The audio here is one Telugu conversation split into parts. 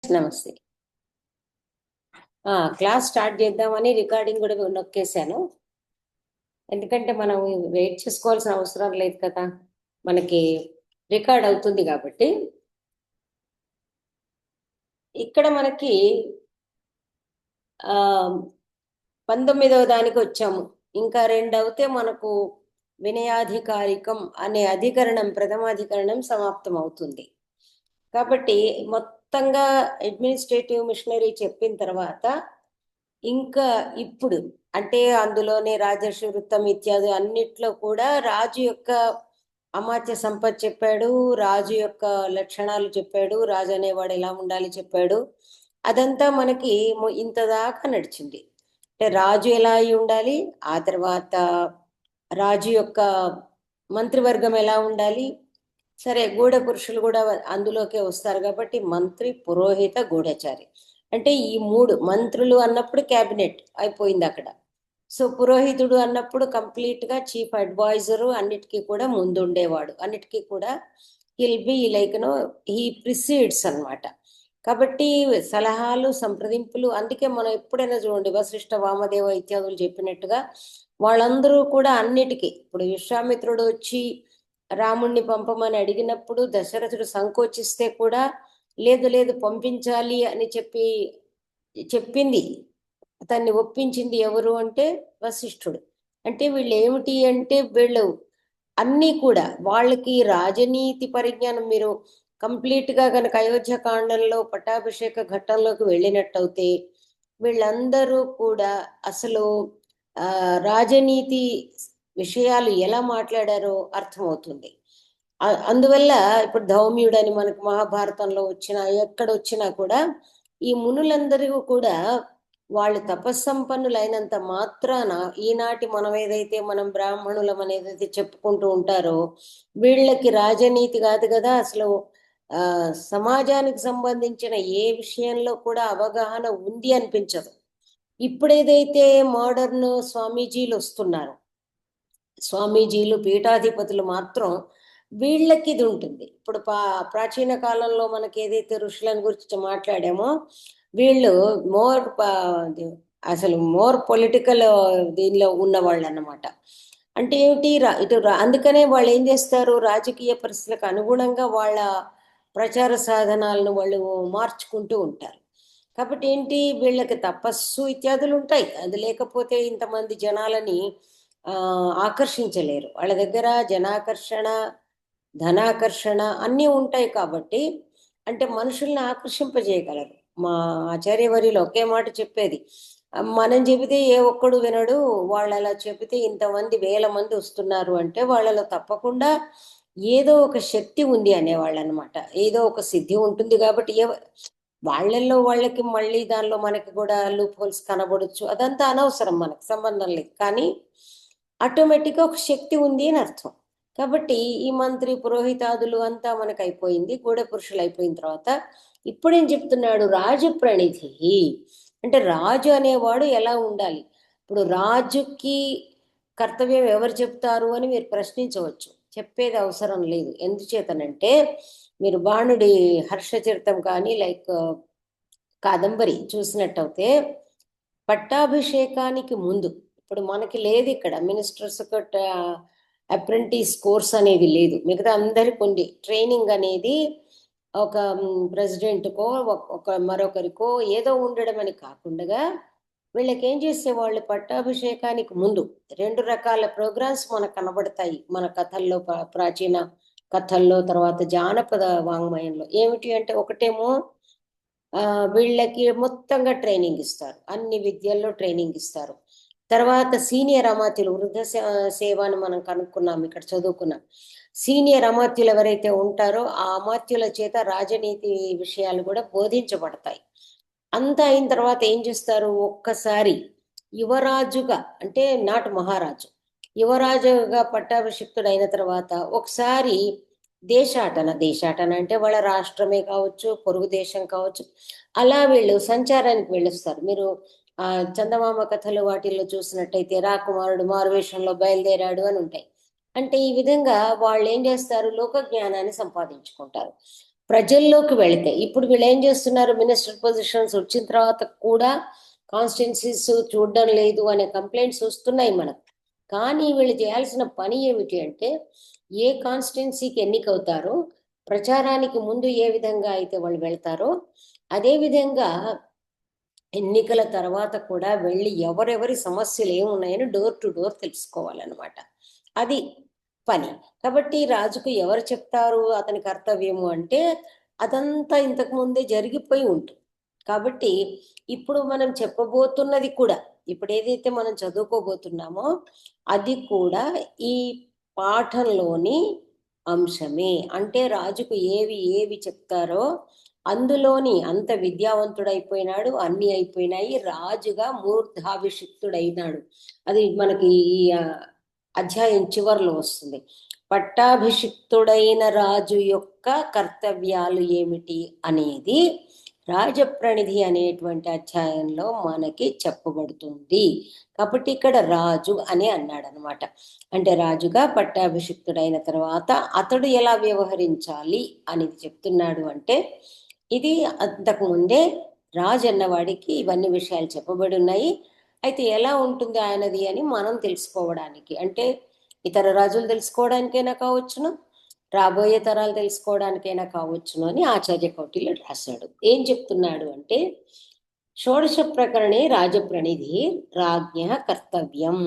నమస్తే. క్లాస్ స్టార్ట్ చేద్దామని రికార్డింగ్ కూడా నొక్కేశాను. ఎందుకంటే మనం వెయిట్ చేసుకోవాల్సిన అవసరం లేదు కదా, మనకి రికార్డ్ అవుతుంది కాబట్టి. ఇక్కడ మనకి 19వ దానికి వచ్చాము. ఇంకా 2 అవుతే మనకు వినయాధికారికం అనే అధికరణం, ప్రథమాధికరణం సమాప్తం అవుతుంది. కాబట్టి మొత్తంగా అడ్మినిస్ట్రేటివ్ మిషనరీ చెప్పిన తర్వాత ఇంకా ఇప్పుడు అంటే అందులోనే రాజర్షి వృత్తం ఇత్యాది అన్నిట్లో కూడా రాజు యొక్క అమాత్య సంపత్ చెప్పాడు, రాజు యొక్క లక్షణాలు చెప్పాడు, రాజు అనేవాడు ఎలా ఉండాలి చెప్పాడు. అదంతా మనకి ఇంత దాకా నడిచింది. అంటే రాజు ఎలా అయి ఉండాలి, ఆ తర్వాత రాజు యొక్క మంత్రివర్గం ఎలా ఉండాలి. సరే, గూఢ పురుషులు కూడా అందులోకే వస్తారు కాబట్టి మంత్రి, పురోహిత, గూఢచారి అంటే ఈ 3 మంత్రులు అన్నప్పుడు క్యాబినెట్ అయిపోయింది అక్కడ. సో పురోహితుడు అన్నప్పుడు కంప్లీట్ గా చీఫ్ అడ్వైజరు, అన్నిటికీ కూడా ముందుండేవాడు, అన్నిటికీ కూడా he'll be like no he precedes అన్నమాట. కాబట్టి సలహాలు, సంప్రదింపులు, అందుకే మనం ఎప్పుడైనా చూడండి వశిష్ఠ, వామదేవ ఇత్యాదులు చెప్పినట్టుగా వాళ్ళందరూ కూడా అన్నిటికీ, ఇప్పుడు విశ్వామిత్రుడు వచ్చి రాముణ్ణి పంపమని అడిగినప్పుడు దశరథుడు సంకోచిస్తే కూడా లేదు లేదు పంపించాలి అని చెప్పింది, అతన్ని ఒప్పించింది ఎవరు అంటే వశిష్ఠుడు. అంటే వీళ్ళు ఏమిటి అంటే వీళ్ళు అన్నీ కూడా వాళ్ళకి రాజనీతి పరిజ్ఞానం. మీరు కంప్లీట్ గా కనుక అయోధ్య కాండంలో పట్టాభిషేక ఘట్టంలోకి వెళ్ళినట్టయితే వీళ్ళందరూ కూడా అసలు రాజనీతి విషయాలు ఎలా మాట్లాడారో అర్థమవుతుంది. అందువల్ల ఇప్పుడు ధౌమ్యుడని మనకు మహాభారతంలో వచ్చినా ఎక్కడ వచ్చినా కూడా ఈ మునులందరూ కూడా వాళ్ళు తపస్సంపన్నులైనంత మాత్రాన ఈనాటి మనం బ్రాహ్మణులం అనేది చెప్పుకుంటూ ఉంటారో వీళ్ళకి రాజనీతి కాదు కదా అసలు. సమాజానికి సంబంధించిన ఏ విషయంలో కూడా అవగాహన ఉంది అనిపించదు. ఇప్పుడేదైతే మోడర్న్ స్వామీజీలు వస్తున్నారు, స్వామీజీలు, పీఠాధిపతులు మాత్రం వీళ్ళకి ఇది ఉంటుంది. ఇప్పుడు ప్రాచీన కాలంలో మనకి ఏదైతే ఋషులను గురించి మాట్లాడామో వీళ్ళు అసలు మోర్ పొలిటికల్ దీనిలో ఉన్నవాళ్ళు అన్నమాట. అంటే ఏమిటి, అందుకనే వాళ్ళు ఏం చేస్తారు, రాజకీయ పరిస్థితులకు అనుగుణంగా వాళ్ళ ప్రచార సాధనాలను వాళ్ళు మార్చుకుంటూ ఉంటారు. కాబట్టి ఏంటి, వీళ్ళకి తపస్సు ఇత్యాదులు ఉంటాయి, అది లేకపోతే ఇంతమంది జనాలని ఆకర్షించలేరు. వాళ్ళ దగ్గర జనాకర్షణ, ధనాకర్షణ అన్నీ ఉంటాయి కాబట్టి అంటే మనుషుల్ని ఆకర్షింపజేయగలరు. మా ఆచార్యవర్యులు ఒకే మాట చెప్పేది, మనం చెబితే ఏ ఒక్కడు వినడు, వాళ్ళు అలా చెబితే ఇంతమంది 1000 మంది వస్తున్నారు అంటే వాళ్ళలో తప్పకుండా ఏదో ఒక శక్తి ఉంది అనేవాళ్ళు అనమాట. ఏదో ఒక సిద్ధి ఉంటుంది కాబట్టి వాళ్ళల్లో వాళ్ళకి మళ్ళీ దానిలో మనకి కూడా లూప్ హోల్స్ కనబడచ్చు, అదంతా అనవసరం, మనకు సంబంధం లేదు. కానీ ఆటోమేటిక్గా ఒక శక్తి ఉంది అని అర్థం. కాబట్టి ఈ మంత్రి, పురోహితాదులు అంతా మనకు అయిపోయింది, గూఢ పురుషులు అయిపోయిన తర్వాత ఇప్పుడేం చెప్తున్నాడు, రాజు ప్రణిధి అంటే రాజు అనేవాడు ఎలా ఉండాలి. ఇప్పుడు రాజుకి కర్తవ్యం ఎవరు చెప్తారు అని మీరు ప్రశ్నించవచ్చు, చెప్పేది అవసరం లేదు. ఎందుచేతనంటే మీరు బాణుడి హర్షచరితం కానీ లైక్ కాదంబరి చూసినట్టయితే పట్టాభిషేకానికి ముందు, ఇప్పుడు మనకి లేదు ఇక్కడ మినిస్టర్స్ అప్రెంటిస్ కోర్స్ అనేది లేదు, మిగతా అందరి కొన్ని ట్రైనింగ్ అనేది ఒక ప్రెసిడెంట్కో ఒక మరొకరికో ఏదో ఉండడం అని కాకుండా వీళ్ళకి ఏం చేసేవాళ్ళు, పట్టాభిషేకానికి ముందు 2 రకాల ప్రోగ్రామ్స్ మనకు కనబడతాయి మన కథల్లో, ప్రాచీన కథల్లో, తర్వాత జానపద వాంగ్మయంలో. ఏమిటి అంటే ఒకటేమో వీళ్ళకి మొత్తంగా ట్రైనింగ్ ఇస్తారు, అన్ని విద్యల్లో ట్రైనింగ్ ఇస్తారు. తర్వాత సీనియర్ అమాత్యులు, వృద్ధ సేవ అని మనం కనుక్కున్నాం, ఇక్కడ చదువుకున్నాం. సీనియర్ అమాత్యులు ఎవరైతే ఉంటారో ఆ అమాత్యుల చేత రాజనీతి విషయాలు కూడా బోధించబడతాయి. అంతా అయిన తర్వాత ఏం చేస్తారు, ఒక్కసారి యువరాజుగా అంటే నాటు మహారాజు, యువరాజుగా పట్టాభిషిక్తుడు అయిన తర్వాత ఒకసారి దేశాటన అంటే వాళ్ళ రాష్ట్రమే కావచ్చు, పొరుగు దేశం కావచ్చు, అలా వీళ్ళు సంచారానికి వెళ్ళొస్తారు. మీరు చందమామ కథలు వాటిల్లో చూసినట్టయితే రాకుమారుడు మారువేషంలో బయలుదేరాడు అని ఉంటాయి. అంటే ఈ విధంగా వాళ్ళు ఏం చేస్తారు, లోక జ్ఞానాన్ని సంపాదించుకుంటారు. ప్రజల్లోకి వెళితే ఇప్పుడు వీళ్ళు ఏం చేస్తున్నారు, మినిస్టర్ పొజిషన్స్ వచ్చిన తర్వాత కూడా కాన్స్టిట్యున్సీస్ చూడడం లేదు అనే కంప్లైంట్స్ వస్తున్నాయి మనకు. కానీ వీళ్ళు చేయాల్సిన పని ఏమిటి అంటే, ఏ కాన్స్టిట్యున్సీకి ఎన్నికవుతారో ప్రచారానికి ముందు ఏ విధంగా అయితే వాళ్ళు వెళ్తారో అదే విధంగా ఎన్నికల తర్వాత కూడా వెళ్ళి ఎవరెవరి సమస్యలు ఏమున్నాయని డోర్ టు డోర్ తెలుసుకోవాలన్నమాట. అది పని. కాబట్టి రాజుకు ఎవరు చెప్తారు అతని కర్తవ్యము అంటే, అదంతా ఇంతకు ముందే జరిగిపోయి ఉంటుంది. కాబట్టి ఇప్పుడు మనం చెప్పబోతున్నది కూడా, ఇప్పుడు ఏదైతే మనం చదువుకోబోతున్నామో అది కూడా ఈ పాఠంలోని అంశమే. అంటే రాజుకు ఏవి ఏవి చెప్తారో అందులోని అంత విద్యావంతుడైపోయినాడు, అన్ని అయిపోయినాయి, రాజుగా మూర్ధాభిషిక్తుడైనాడు. అది మనకి ఈ అధ్యాయం చివరిలో వస్తుంది. పట్టాభిషిక్తుడైన రాజు యొక్క కర్తవ్యాలు ఏమిటి అనేది రాజప్రణిధి అనేటువంటి అధ్యాయంలో మనకి చెప్పబడుతుంది. కాబట్టి ఇక్కడ రాజు అని అన్నాడు అనమాట. అంటే రాజుగా పట్టాభిషిక్తుడైన తర్వాత అతడు ఎలా వ్యవహరించాలి అనేది చెప్తున్నాడు. అంటే ఇది అంతకుముందే రాజు అన్నవాడికి ఇవన్నీ విషయాలు చెప్పబడి ఉన్నాయి. అయితే ఎలా ఉంటుంది ఆయనది అని మనం తెలుసుకోవడానికి, అంటే ఇతర రాజులు తెలుసుకోవడానికైనా కావచ్చును, రాబోయే తరాలు తెలుసుకోవడానికైనా కావచ్చును అని ఆచార్య కౌటిల్యుడు రాశాడు. ఏం చెప్తున్నాడు అంటే, షోడశ ప్రకరణే రాజప్రణిధి రాజ్ఞ కర్తవ్యం.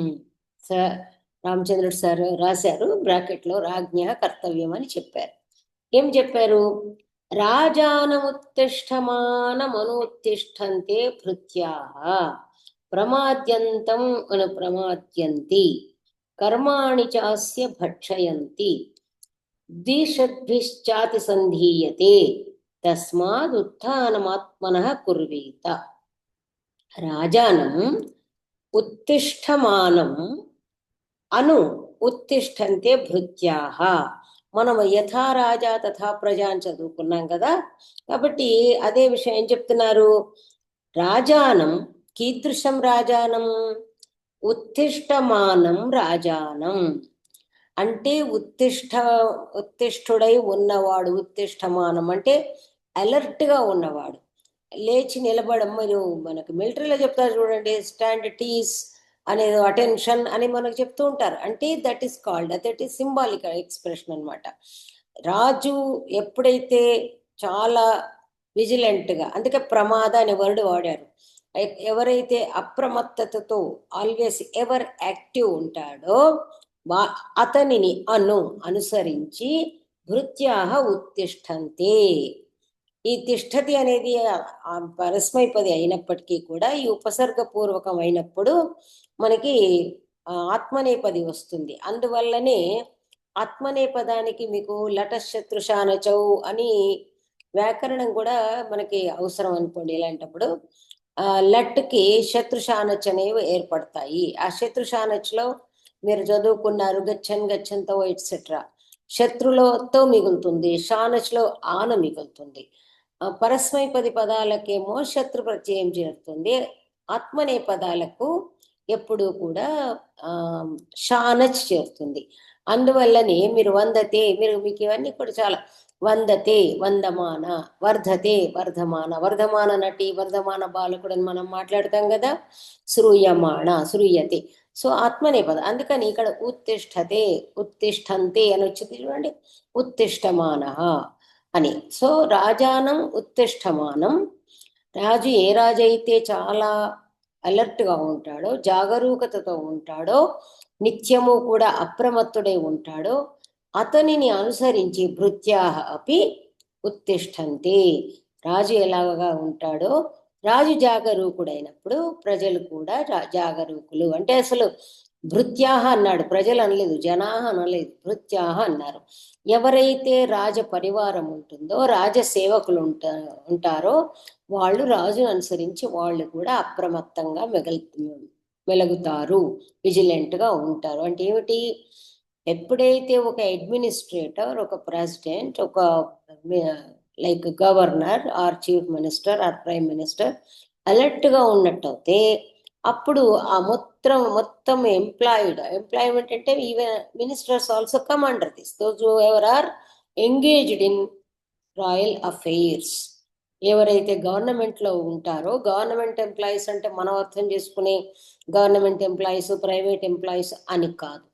రామచంద్రుడు సార్ రాశారు, బ్రాకెట్లో రాజ్ఞ కర్తవ్యం అని చెప్పారు. ఏం చెప్పారు? రాజానముత్తిష్టమానమనుత్తిష్టంతే భృత్యాః ప్రమాద్యంతం అనుప్రమాద్యంతి కర్మాణి చాస్య భక్షయంతి ద్విషద్భిశ్చాతి సంధీయతే తస్మాద్ ఉత్థానమాత్మనః కుర్వీత. రాజానం ఉత్తిష్టమానం అను ఉత్తిష్టంతే భృత్యాః. మనం యథా రాజా తథా ప్రజా అని చదువుకున్నాం కదా. కాబట్టి అదే విషయం ఏం చెప్తున్నారు, రాజానం కీదృశం రాజానం ఉత్తిష్టమానం రాజానం. అంటే ఉత్తిష్ఠుడై ఉన్నవాడు, ఉత్తిష్టమానం అంటే అలర్ట్గా ఉన్నవాడు, లేచి నిలబడం. మీరు మనకు మిలిటరీలో చెప్తారు చూడండి, స్టాండ్ టీస్ అనేది అటెన్షన్ అని మనకు చెప్తూ ఉంటారు. అంటే that is called, that is symbolic expression అనమాట. రాజు ఎప్పుడైతే చాలా విజిలెంట్గా, అందుకే ప్రమాద అనే వర్డ్ వాడారు. ఎవరైతే అప్రమత్తతతో ఆల్వేస్ ఎవర్ యాక్టివ్ ఉంటాడో అతనిని అనుసరించి భృత్యాః ఉత్తిష్టంతే. ఈ తిష్టతి అనేది పరస్మైపది అయినప్పటికీ కూడా ఈ ఉపసర్గపూర్వకం అయినప్పుడు మనకి ఆత్మనేపది వస్తుంది. అందువల్లనే ఆత్మనేపదానికి మీకు లటశత్రుషానచౌ అని వ్యాకరణం కూడా మనకి అవసరం అనుకోండి. ఇలాంటప్పుడు లట్కి శత్రుషానచ్ అనేవి ఏర్పడతాయి. ఆ శత్రుషానచ్లో మీరు చదువుకున్నారు గచ్చన్ గచ్చన్తో ఎట్సెట్రా. శత్రులతో మిగులుతుంది, షానచ్లో ఆన మిగులుతుంది. పరస్మైపది పదాలకేమో శత్రు ప్రత్యయం చేరుతుంది. ఆత్మనే పదాలకు ఎప్పుడు కూడా షానచ్ చేరుతుంది. అందువల్లనే మీరు వందతే, మీకు ఇవన్నీ కూడా చాలా వందతే వందమాన, వర్ధతే వర్ధమాన, వర్ధమాన నటి వర్ధమాన బాలకుడు అని మనం మాట్లాడతాం కదా. శ్రూయమాణ శ్రూయతే. సో ఆత్మనే పదం. అందుకని ఇక్కడ ఉత్తిష్టతే ఉత్తిష్టంతే అని వచ్చింది చూడండి, ఉత్తిష్టమాన అని. సో రాజానం ఉత్తిష్టమానం. రాజు ఏ రాజు అయితే చాలా అలర్ట్గా ఉంటాడో, జాగరూకతతో ఉంటాడో, నిత్యము కూడా అప్రమత్తుడై ఉంటాడో అతనిని అనుసరించి భృత్యాః అపి ఉత్తిష్టంతే. రాజు ఎలాగా ఉంటాడో, రాజు జాగరూకుడైనప్పుడు ప్రజలు కూడా జాగరూకులు. అంటే అసలు భృత్యాః అన్నాడు, ప్రజలు అనలేదు, జనాః అనలేదు, భృత్యాః అన్నారు. ఎవరైతే రాజ పరివారం ఉంటుందో, రాజ సేవకులు ఉంటారో వాళ్ళు రాజును అనుసరించి వాళ్ళు కూడా అప్రమత్తంగా మెలుగుతారు, విజిలెంట్గా ఉంటారు. అంటే ఏమిటి, ఎప్పుడైతే ఒక అడ్మినిస్ట్రేటర్, ఒక ప్రెసిడెంట్, ఒక like governor or chief minister or prime minister అలర్ట్గా ఉన్నట్టయితే అప్పుడు ఆ మొత్తం ఎంప్లాయ్మెంట్ అంటే even ministers also come under this. Those ever are engaged in royal affairs. ఎవరైతే గవర్నమెంట్లో ఉంటారో, గవర్నమెంట్ ఎంప్లాయీస్ అంటే మనం అర్థం చేసుకునే గవర్నమెంట్ ఎంప్లాయీస్, ప్రైవేట్ ఎంప్లాయీస్ అని కాదు.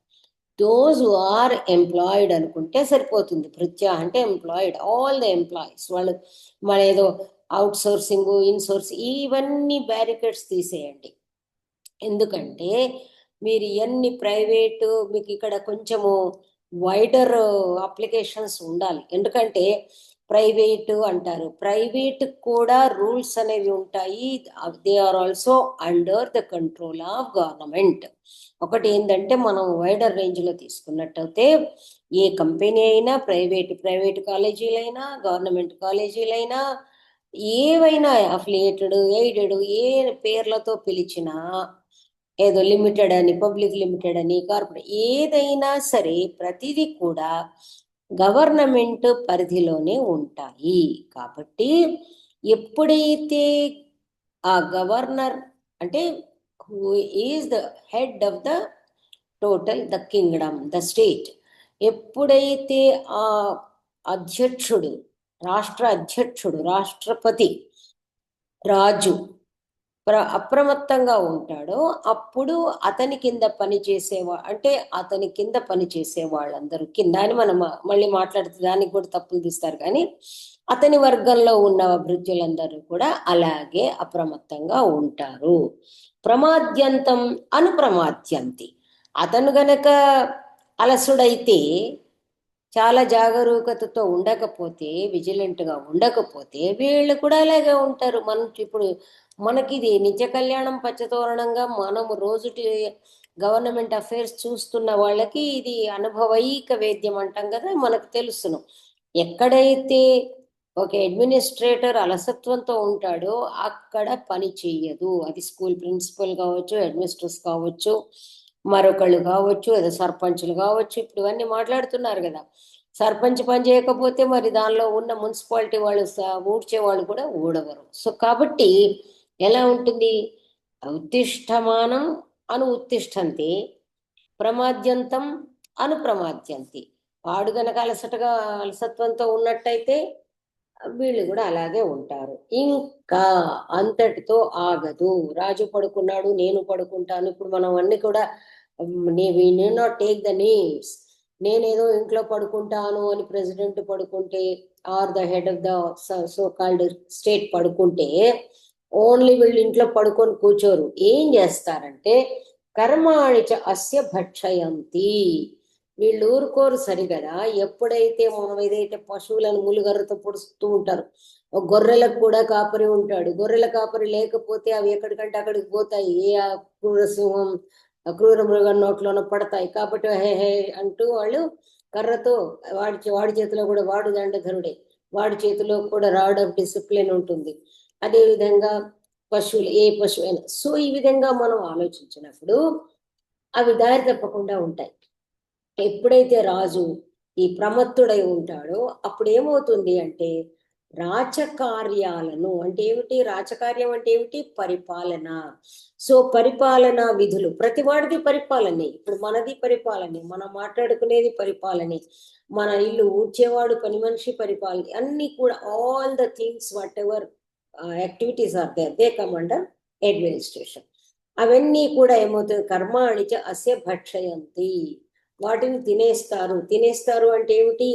దోస్ హు ఆర్ ఎంప్లాయిడ్ అనుకుంటే సరిపోతుంది. భృత్య అంటే ఎంప్లాయిడ్, ఆల్ ద ఎంప్లాయీస్. వాళ్ళు మన ఏదో అవుట్ సోర్సింగ్, ఇన్సోర్స్ ఇవన్నీ బ్యారికేడ్స్ తీసేయండి. ఎందుకంటే మీరు ఎన్ని ప్రైవేటు, మీకు ఇక్కడ కొంచెము వైడర్ అప్లికేషన్స్ ఉండాలి. ఎందుకంటే ప్రైవేటు అంటారు, ప్రైవేట్ కూడా రూల్స్ అనేవి ఉంటాయి. They are also under the control of government. ఒకటి ఏంటంటే మనం వైడర్ రేంజ్లో తీసుకున్నట్టయితే ఏ కంపెనీ అయినా, ప్రైవేట్ కాలేజీలైనా, గవర్నమెంట్ కాలేజీలైనా, ఏవైనా అఫిలియేటెడ్, ఎయిడెడ్, ఏ పేర్లతో పిలిచినా, ఏదో లిమిటెడ్ అని, పబ్లిక్ లిమిటెడ్ అని, కార్పొరేట్, ఏదైనా సరే ప్రతిదీ కూడా గవర్నమెంట్ పరిధిలోనే ఉంటాయి. కాబట్టి ఎప్పుడైతే ఆ గవర్నర్ అంటే who is the head of the total the Kingdom, the state, ఎప్పుడైతే ఆ అధ్యక్షుడు, రాష్ట్ర అధ్యక్షుడు, రాష్ట్రపతి, రాజు అప్రమత్తంగా ఉంటాడో అప్పుడు అతని కింద పని చేసే వాళ్ళందరూ కింద అని మనం మళ్ళీ మాట్లాడితే దానికి కూడా తప్పులు తీస్తారు. కానీ అతని వర్గంలో ఉన్న భృత్యులందరూ కూడా అలాగే అప్రమత్తంగా ఉంటారు. ప్రమాద్యంతం అనుప్రమాద్యంతి. అతను గనక అలసుడైతే, చాలా జాగరూకతతో ఉండకపోతే, విజిలెంట్గా ఉండకపోతే వీళ్ళు కూడా అలాగే ఉంటారు. మనం ఇప్పుడు మనకిది నిత్య కళ్యాణం పచ్చతోరణంగా మనము రోజుటి గవర్నమెంట్ అఫైర్స్ చూస్తున్న వాళ్ళకి ఇది అనుభవైక వేద్యం అంటాం కదా, మనకు తెలుసును. ఎక్కడైతే ఒక అడ్మినిస్ట్రేటర్ అలసత్వంతో ఉంటాడో అక్కడ పని చెయ్యదు. అది స్కూల్ ప్రిన్సిపల్ కావచ్చు, అడ్మినిస్ట్రేటర్స్ కావచ్చు, మరొకళ్ళు కావచ్చు, ఏదో సర్పంచ్లు కావచ్చు. ఇప్పుడు ఇవన్నీ మాట్లాడుతున్నారు కదా, సర్పంచ్ పని చేయకపోతే మరి దానిలో ఉన్న మున్సిపాలిటీ వాళ్ళు ఊడ్చే వాళ్ళు కూడా ఊడవరు. సో కాబట్టి ఎలా ఉంటుంది, ఉత్తిష్టమానం అను ఉత్తిష్టంతి, ప్రమాద్యంతం అను ప్రమాద్యంతి. వాడు గనక అలసత్వంతో ఉన్నట్టయితే వీళ్ళు కూడా అలాగే ఉంటారు. ఇంకా అంతటితో ఆగదు. రాజు పడుకున్నాడు, నేను పడుకుంటాను. ఇప్పుడు మనం అన్ని కూడా నాట్ టేక్ ద నేమ్స్. నేనేదో ఇంట్లో పడుకుంటాను అని ప్రెసిడెంట్ పడుకుంటే, or the head of the so called state పడుకుంటే, ఓన్లీ వీళ్ళు ఇంట్లో పడుకొని కూర్చోరు. ఏం చేస్తారంటే కర్మాణిచ అస్య భక్షయంతి. వీళ్ళు ఊరుకోరు సరిగదా. ఎప్పుడైతే మనం ఏదైతే పశువులను ములుగర్రతో పొడుస్తూ ఉంటారు, గొర్రెలకు కూడా కాపరి ఉంటాడు. గొర్రెల కాపరి లేకపోతే అవి ఎక్కడికంటే అక్కడికి పోతాయి, ఏ క్రూర సింహం, క్రూర మృగం నోట్లోనో పడతాయి. కాబట్టి హే హే అంటూ వాళ్ళు కర్రతో, వాడి చేతిలో కూడా, వాడు దండధరుడే, వాడి చేతిలో కూడా రాడ్ ఆఫ్ డిసిప్లిన్ ఉంటుంది. అదే విధంగా పశువులు, ఏ పశువు అయినా. సో ఈ విధంగా మనం ఆలోచించినప్పుడు అవి దారి తప్పకుండా ఉంటాయి. ఎప్పుడైతే రాజు ఈ ప్రమత్తుడై ఉంటాడో అప్పుడు ఏమవుతుంది అంటే, రాచకార్యాలను అంటే ఏమిటి, రాచకార్యం అంటే ఏమిటి, పరిపాలన. సో పరిపాలనా విధులు ప్రతివాడిది పరిపాలనే. ఇప్పుడు మనది పరిపాలనే, మనం మాట్లాడుకునేది పరిపాలనే, మన ఇల్లు ఊడ్చేవాడు పని మనిషి పరిపాలన, అన్ని కూడా all the things what ever activities are there, they come under administration. అవన్నీ కూడా ఏమవుతుంది, కర్మాణిచ అస్య భక్షయంతి. వాటిని తినేస్తారు అంటే ఏమిటి,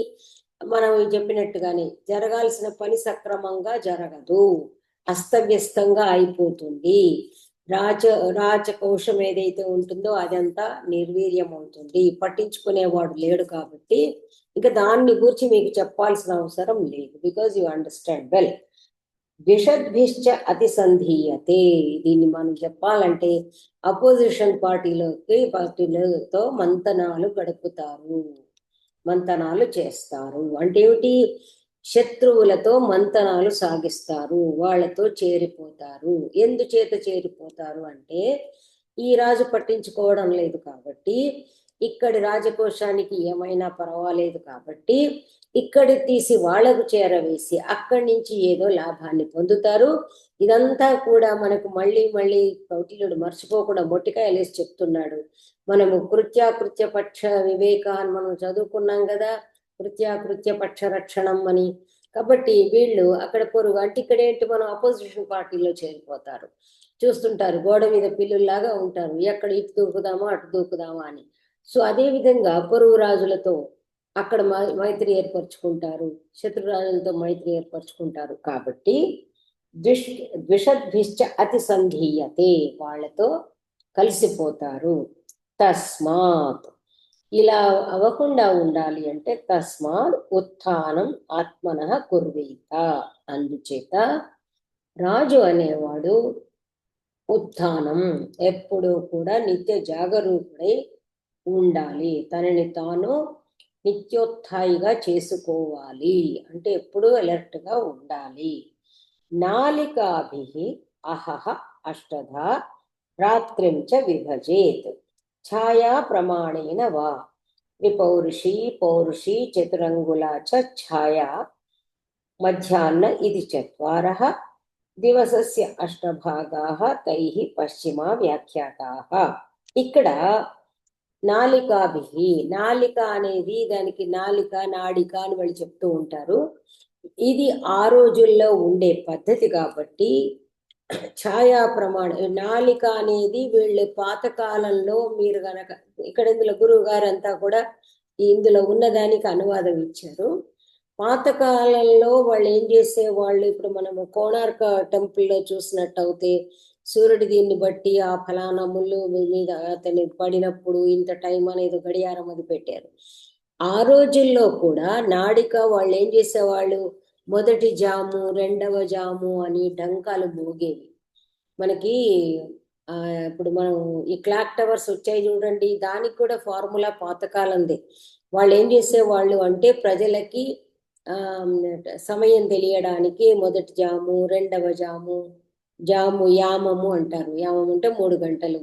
మనం చెప్పినట్టుగానే జరగాల్సిన పని సక్రమంగా జరగదు, అస్తవ్యస్తంగా అయిపోతుంది. రాజకోశం ఏదైతే ఉంటుందో అదంతా నిర్వీర్యం అవుతుంది. పట్టించుకునేవాడు లేడు కాబట్టి ఇక దాన్ని గురించి మీకు చెప్పాల్సిన అవసరం లేదు, బికాజ్ యు అండర్స్టాండ్ వెల్. ద్విషద్భిశ్చ అతిసంధీయతే. దీన్ని మనం చెప్పాలంటే అపోజిషన్ పార్టీలతో మంతనాలు గడుపుతారు, మంతనాలు చేస్తారు. అంటే ఏమిటి, శత్రువులతో మంతనాలు సాగిస్తారు, వాళ్ళతో చేరిపోతారు. ఎందుచేత చేరిపోతారు అంటే, ఈ రాజు పట్టించుకోవడం లేదు కాబట్టి, ఇక్కడి రాజకోశానికి ఏమైనా పర్వాలేదు కాబట్టి ఇక్కడి తీసి వాళ్లకు చేరవేసి అక్కడి నుంచి ఏదో లాభాన్ని పొందుతారు. ఇదంతా కూడా మనకు మళ్ళీ మళ్ళీ కౌటిల్యుడు మర్చిపోకుండా మొట్టికాయలేసి చెప్తున్నాడు. మనము కృత్యాకృత్య పక్ష వివేకాన్ని మనం చదువుకున్నాం కదా, కృత్యాకృత్య పక్ష రక్షణం అని. కాబట్టి వీళ్ళు అక్కడ పొరుగు అంటే ఇక్కడ ఏంటి మనం అపోజిషన్ పార్టీలో చేరిపోతారు. చూస్తుంటారు గోడ మీద పిల్లుల్లాగా ఉంటారు, ఎక్కడ ఇటు దూకుదామా అటు దూకుదామా అని. సో అదే విధంగా పొరుగు రాజులతో అక్కడ మైత్రి ఏర్పరచుకుంటారు, శత్రురాజులతో మైత్రి ఏర్పరచుకుంటారు. కాబట్టి ద్విషద్భిశ్చ అతి సంఘీయతే, వాళ్ళతో కలిసిపోతారు. తస్మాత్, ఇలా అవ్వకుండా ఉండాలి అంటే తస్మాత్ ఉత్థానం ఆత్మనః కుర్వీత, అందుచేత రాజు అనేవాడు ఉత్థానం ఎప్పుడూ కూడా నిత్య జాగరూకుడై ఉండాలి, తనని తాను నిత్యోత్థాయిగా చేసుకోవాలి, అంటే ఎప్పుడూ అలర్ట్ గా ఉండాలి. నాలికాభి అహహ అష్టధా రాత్రిం చ విభజేత్ ఛాయా ప్రమాణేన వా త్రిపౌరుషీ పౌరుషీ చతురంగులా చ ఛాయా మధ్యాహ్న ఇది చత్వారః దివసస్య అష్టభాగాః తైః పశ్చిమా వ్యాఖ్యాతాః. ఇక్కడ నాలికాభిహి, నాలిక అనేది దానికి నాలిక నాడిక అని వాళ్ళు చెప్తూ ఉంటారు. ఇది ఆ రోజుల్లో ఉండే పద్ధతి కాబట్టి ఛాయా ప్రమాణం నాలిక అనేది వీళ్ళు పాతకాలంలో మీరు గనక ఇక్కడ ఇందులో గురువు గారు అంతా కూడా ఇందులో ఉన్నదానికి అనువాదం ఇచ్చారు. పాతకాలంలో వాళ్ళు ఏం చేసేవాళ్ళు, ఇప్పుడు మనము కోణార్క టెంపుల్లో చూసినట్టు అయితే సూర్యుడి దీన్ని బట్టి ఆ ఫలానా ముళ్ళు మీద అతని పడినప్పుడు ఇంత టైం అనేది గడియారం అది పెట్టారు. ఆ రోజుల్లో కూడా నాడిక వాళ్ళు ఏం చేసేవాళ్ళు, మొదటి జాము రెండవ జాము అని డంకాలు మోగేవి. మనకి ఇప్పుడు మనం ఈ క్లాక్ టవర్స్ వచ్చాయి చూడండి, దానికి కూడా ఫార్ములా పాతకాలంది. వాళ్ళు ఏం చేసేవాళ్ళు అంటే ప్రజలకి సమయం తెలియడానికి మొదటి జాము రెండవ జాము, జాము యామము అంటారు, యామం అంటే 3 గంటలు,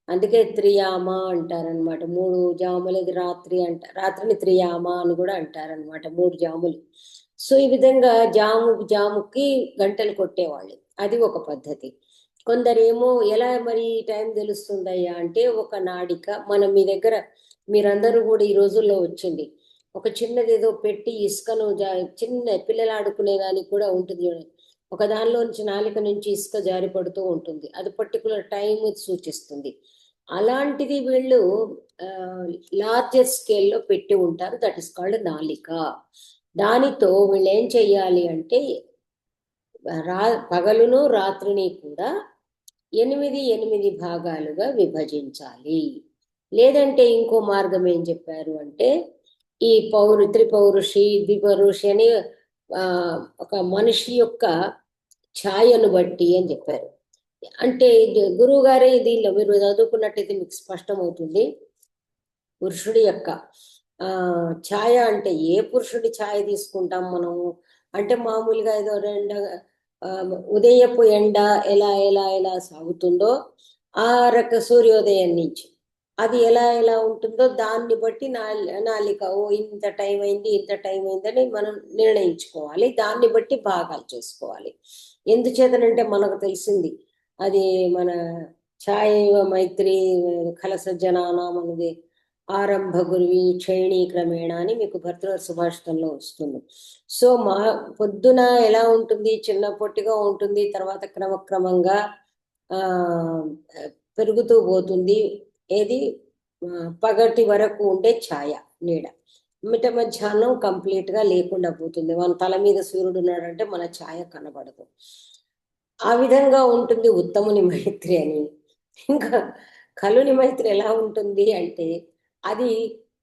అందుకే త్రియామ అంటారనమాట. 3 జాములది రాత్రి రాత్రిని త్రియామ అని కూడా అంటారనమాట, 3 జాములు. సో ఈ విధంగా జాముకి గంటలు కొట్టేవాళ్ళు, అది ఒక పద్ధతి. కొందరేమో ఎలా మరి టైం తెలుస్తుందయ్యా అంటే ఒక నాడిక మనం మీ దగ్గర మీరందరూ కూడా ఈ రోజుల్లో వచ్చింది ఒక చిన్నది ఏదో పెట్టి ఇసుకను చిన్న పిల్లలు ఆడుకునే దానికి కూడా ఉంటుంది చూడండి, ఒక దానిలో నుంచి నాలిక నుంచి ఇసుక జారి పడుతూ ఉంటుంది, అది పర్టికులర్ టైం సూచిస్తుంది. అలాంటిది వీళ్ళు లార్జర్ స్కేల్లో పెట్టి ఉంటారు, దట్ ఇస్ కాల్డ్ నాలిక. దానితో వీళ్ళు ఏం చెయ్యాలి అంటే పగలును రాత్రిని కూడా 8 భాగాలుగా విభజించాలి. లేదంటే ఇంకో మార్గం ఏం చెప్పారు అంటే ఈ త్రిపౌరుషి ద్విపౌరుషి అని ఒక మనిషి యొక్క ఛాయను బట్టి అని చెప్పారు. అంటే గురువు గారే దీనిలో మీరు చదువుకున్నట్టయితే మీకు స్పష్టమవుతుంది. పురుషుడి యొక్క ఛాయ అంటే ఏ పురుషుడి ఛాయ తీసుకుంటాం మనము అంటే మామూలుగా ఏదో ఉదయపు ఎండ ఎలా ఎలా ఎలా సాగుతుందో ఆ సూర్యోదయం నుంచి అది ఎలా ఎలా ఉంటుందో దాన్ని బట్టి నాలిక ఓ ఇంత టైం అయింది ఇంత టైం అయిందని మనం నిర్ణయించుకోవాలి, దాన్ని బట్టి భాగాలు చేసుకోవాలి. ఎందుచేతనంటే మనకు తెలిసింది అది మన ఛాయైవ మైత్రి ఖలసజ్జనానాం అనేది ఆరంభ గురువి క్షేణీ క్రమేణ అని మీకు భర్తృహరి సుభాషితంలో వస్తుంది. సో పొద్దున ఎలా ఉంటుంది, చిన్న పొట్టిగా ఉంటుంది, తర్వాత క్రమక్రమంగా పెరుగుతూ పోతుంది. ఏది పగటి వరకు ఉండే ఛాయ నీడ, మిట మధ్యాహ్నం కంప్లీట్ గా లేకుండా పోతుంది, మన తల మీద సూర్యుడు ఉన్నాడంటే మన ఛాయ కనబడదు. ఆ విధంగా ఉంటుంది ఉత్తముని మైత్రి అని. ఇంకా కలుని మైత్రి ఎలా ఉంటుంది అంటే అది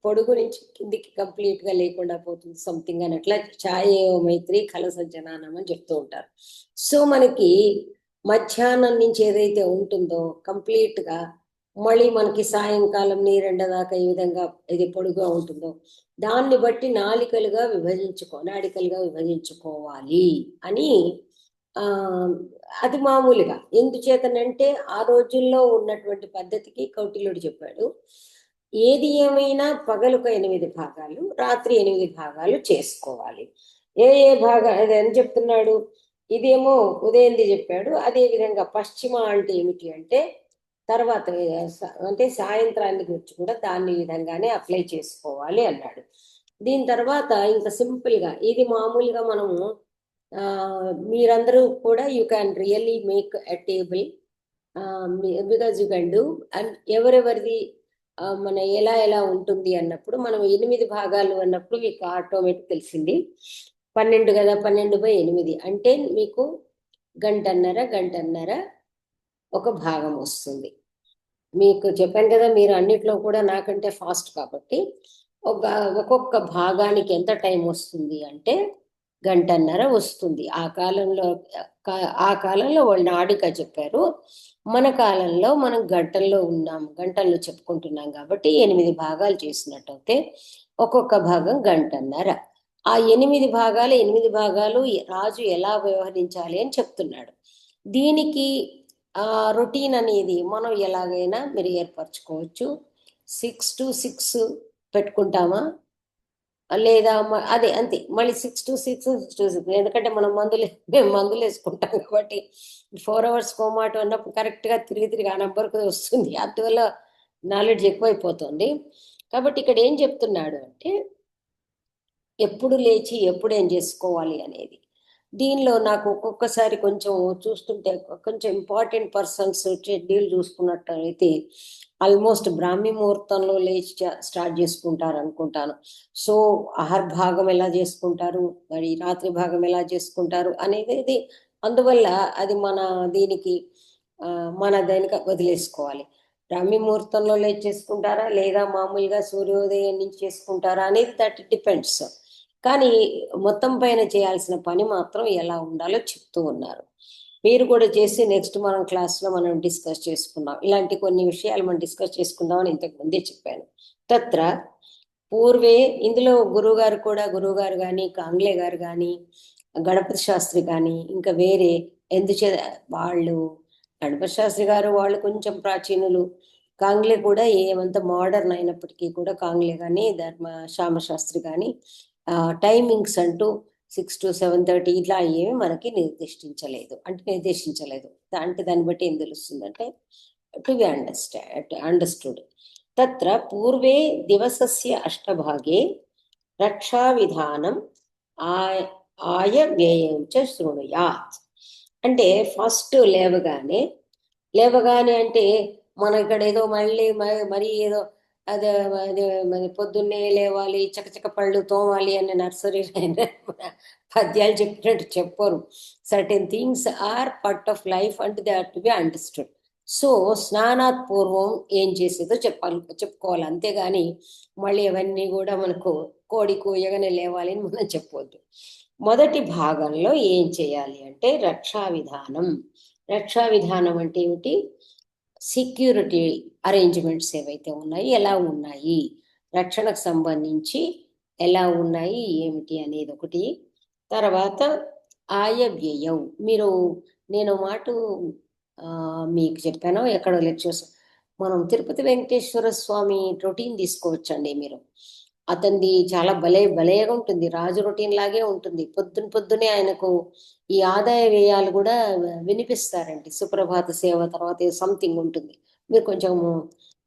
పొడుగు నుంచి కిందికి కంప్లీట్ గా లేకుండా పోతుంది సంథింగ్ అని, అట్లా ఛాయ మైత్రి కల సజ్జనానం అని చెప్తూ ఉంటారు. సో మనకి మధ్యాహ్నం నుంచి ఏదైతే ఉంటుందో కంప్లీట్ గా మళ్ళీ మనకి సాయంకాలం నీరెండ దాకా ఈ విధంగా ఇది పొడుగుగా ఉంటుందో దాన్ని బట్టి నాడికలుగా విభజించుకోవాలి అని అది మామూలుగా. ఎందుచేతనంటే ఆ రోజుల్లో ఉన్నటువంటి పద్ధతికి కౌటిల్యుడు చెప్పాడు, ఏది ఏమైనా పగలుకు 8 భాగాలు రాత్రి 8 భాగాలు చేసుకోవాలి. ఏ ఏ భాగాలు అది అని చెప్తున్నాడు, ఇదేమో ఉదయంది చెప్పాడు. అదే విధంగా పశ్చిమ అంటే ఏమిటి అంటే తర్వాత అంటే సాయంత్రాన్ని గురించి కూడా దాన్ని విధంగానే అప్లై చేసుకోవాలి అన్నాడు. దీని తర్వాత ఇంకా సింపుల్గా ఇది మామూలుగా మనము మీరందరూ కూడా you can really make a table because you can do. And ఎవరెవరిది మన ఎలా ఎలా ఉంటుంది అన్నప్పుడు మనం 8 భాగాలు అన్నప్పుడు మీకు ఆటోమేటిక్ తెలిసింది 12 కదా, 12/8 అంటే మీకు గంటన్నర ఒక భాగం వస్తుంది. మీకు చెప్పాను కదా, మీరు అన్నిట్లో కూడా నాకంటే ఫాస్ట్ కాబట్టి ఒక్కొక్క భాగానికి ఎంత టైం వస్తుంది అంటే గంటన్నర వస్తుంది. ఆ కాలంలో వాళ్ళు నాడిక చెప్పారు. మన కాలంలో మనం గంటల్లో ఉన్నాం, గంటల్లో చెప్పుకుంటున్నాం కాబట్టి 8 భాగాలు చేసినట్టయితే ఒక్కొక్క భాగం గంటన్నర. ఆ 8 భాగాలు రాజు ఎలా వ్యవహరించాలి అని చెప్తున్నాడు. దీనికి రొటీన్ అనేది మనం ఎలాగైనా మీరు ఏర్పరచుకోవచ్చు. 6 to 6 పెట్టుకుంటామా, లేదా అదే అంతే మళ్ళీ 6 to 6 ఎందుకంటే మేము మందులు వేసుకుంటాం కాబట్టి 4 hours కోమాటో అన్నప్పుడు కరెక్ట్గా తిరిగి ఆ నెంబర్కి వస్తుంది. అందువల్ల నాలెడ్జ్ ఎక్కువైపోతుంది. కాబట్టి ఇక్కడ ఏం చెప్తున్నాడు అంటే ఎప్పుడు లేచి ఎప్పుడు ఏం చేసుకోవాలి అనేది. దీనిలో నాకు ఒక్కొక్కసారి కొంచెం చూస్తుంటే కొంచెం ఇంపార్టెంట్ పర్సన్స్ షెడ్యూల్ చూసుకున్నట్టయితే ఆల్మోస్ట్ బ్రాహ్మీ ముహూర్తంలో లేచి స్టార్ట్ చేసుకుంటారు అనుకుంటాను. సో భాగం ఎలా చేసుకుంటారు, మరి రాత్రి భాగం ఎలా చేసుకుంటారు అనేది అందువల్ల అది మన దానికి వదిలేసుకోవాలి. బ్రాహ్మీ ముహూర్తంలో లేచి చేసుకుంటారా లేదా మామూలుగా సూర్యోదయం నుంచి చేసుకుంటారా అనేది దట్ డిపెండ్స్. కానీ మొత్తం పైన చేయాల్సిన పని మాత్రం ఎలా ఉండాలో చెప్తూ ఉన్నారు. మీరు కూడా చేసి నెక్స్ట్ మనం క్లాస్లో మనం డిస్కస్ చేసుకుందాం. ఇలాంటి కొన్ని విషయాలు మనం డిస్కస్ చేసుకుందామని ఇంతకు ముందే చెప్పాను. తత్ర పూర్వే ఇందులో గురువుగారు కానీ కాంగ్లే గారు కానీ గణపతి శాస్త్రి కానీ ఇంకా వేరే వాళ్ళు గణపతి శాస్త్రి గారు వాళ్ళు కొంచెం ప్రాచీనులు. కాంగ్లే కూడా ఏమంత మోడర్న్ అయినప్పటికీ కూడా కాంగ్లే కానీ శ్యామశాస్త్రి కానీ టైమింగ్స్ అంటూ 6 to 7:30 ఇట్లా ఏమి మనకి నిర్దేశించలేదు. అంటే దాన్ని బట్టి ఏం తెలుస్తుందంటే టు బి అండర్స్టూడ్. తత్ర పూర్వే దివసస్య అష్టభాగే రక్షా విధానం ఆయ వ్యయం చ శృణుయాత్. అంటే ఫస్ట్ లేవగానే అంటే మన ఇక్కడ ఏదో మరీ ఏదో అదే పొద్దున్నే లేవాలి, చకచక పళ్ళు తోమాలి అని నర్సరీ పద్యాలు చెప్పినట్టు చెప్పరు. Certain things are part of life and they are to be understood. So స్నానాత్ పూర్వం ఏం చేసేదో చెప్పుకోవాలి. అంతేగాని మళ్ళీ అవన్నీ కూడా మనకు కోడి కూయగానే లేవాలి అని మనం చెప్పవద్దు. మొదటి భాగంలో ఏం చేయాలి అంటే రక్షా విధానం అంటే ఏమిటి? సెక్యూరిటీ అరేంజ్మెంట్స్ ఏవైతే ఉన్నాయి, ఎలా ఉన్నాయి, రక్షణకు సంబంధించి ఎలా ఉన్నాయి ఏమిటి అనేది ఒకటి. తర్వాత వ్యయం. నేను మీకు చెప్పాను ఎక్కడో లెక్చర్స్. మనం తిరుపతి వెంకటేశ్వర స్వామి రొటీన్ తీసుకోవచ్చండి. మీరు అతనిది చాలా భలేగా ఉంటుంది. రాజు రొటీన్ లాగే ఉంటుంది. పొద్దునే ఆయనకు ఈ ఆదాయ వ్యయాలు కూడా వినిపిస్తారండి. సుప్రభాత సేవ తర్వాత సంథింగ్ ఉంటుంది. మీరు కొంచెం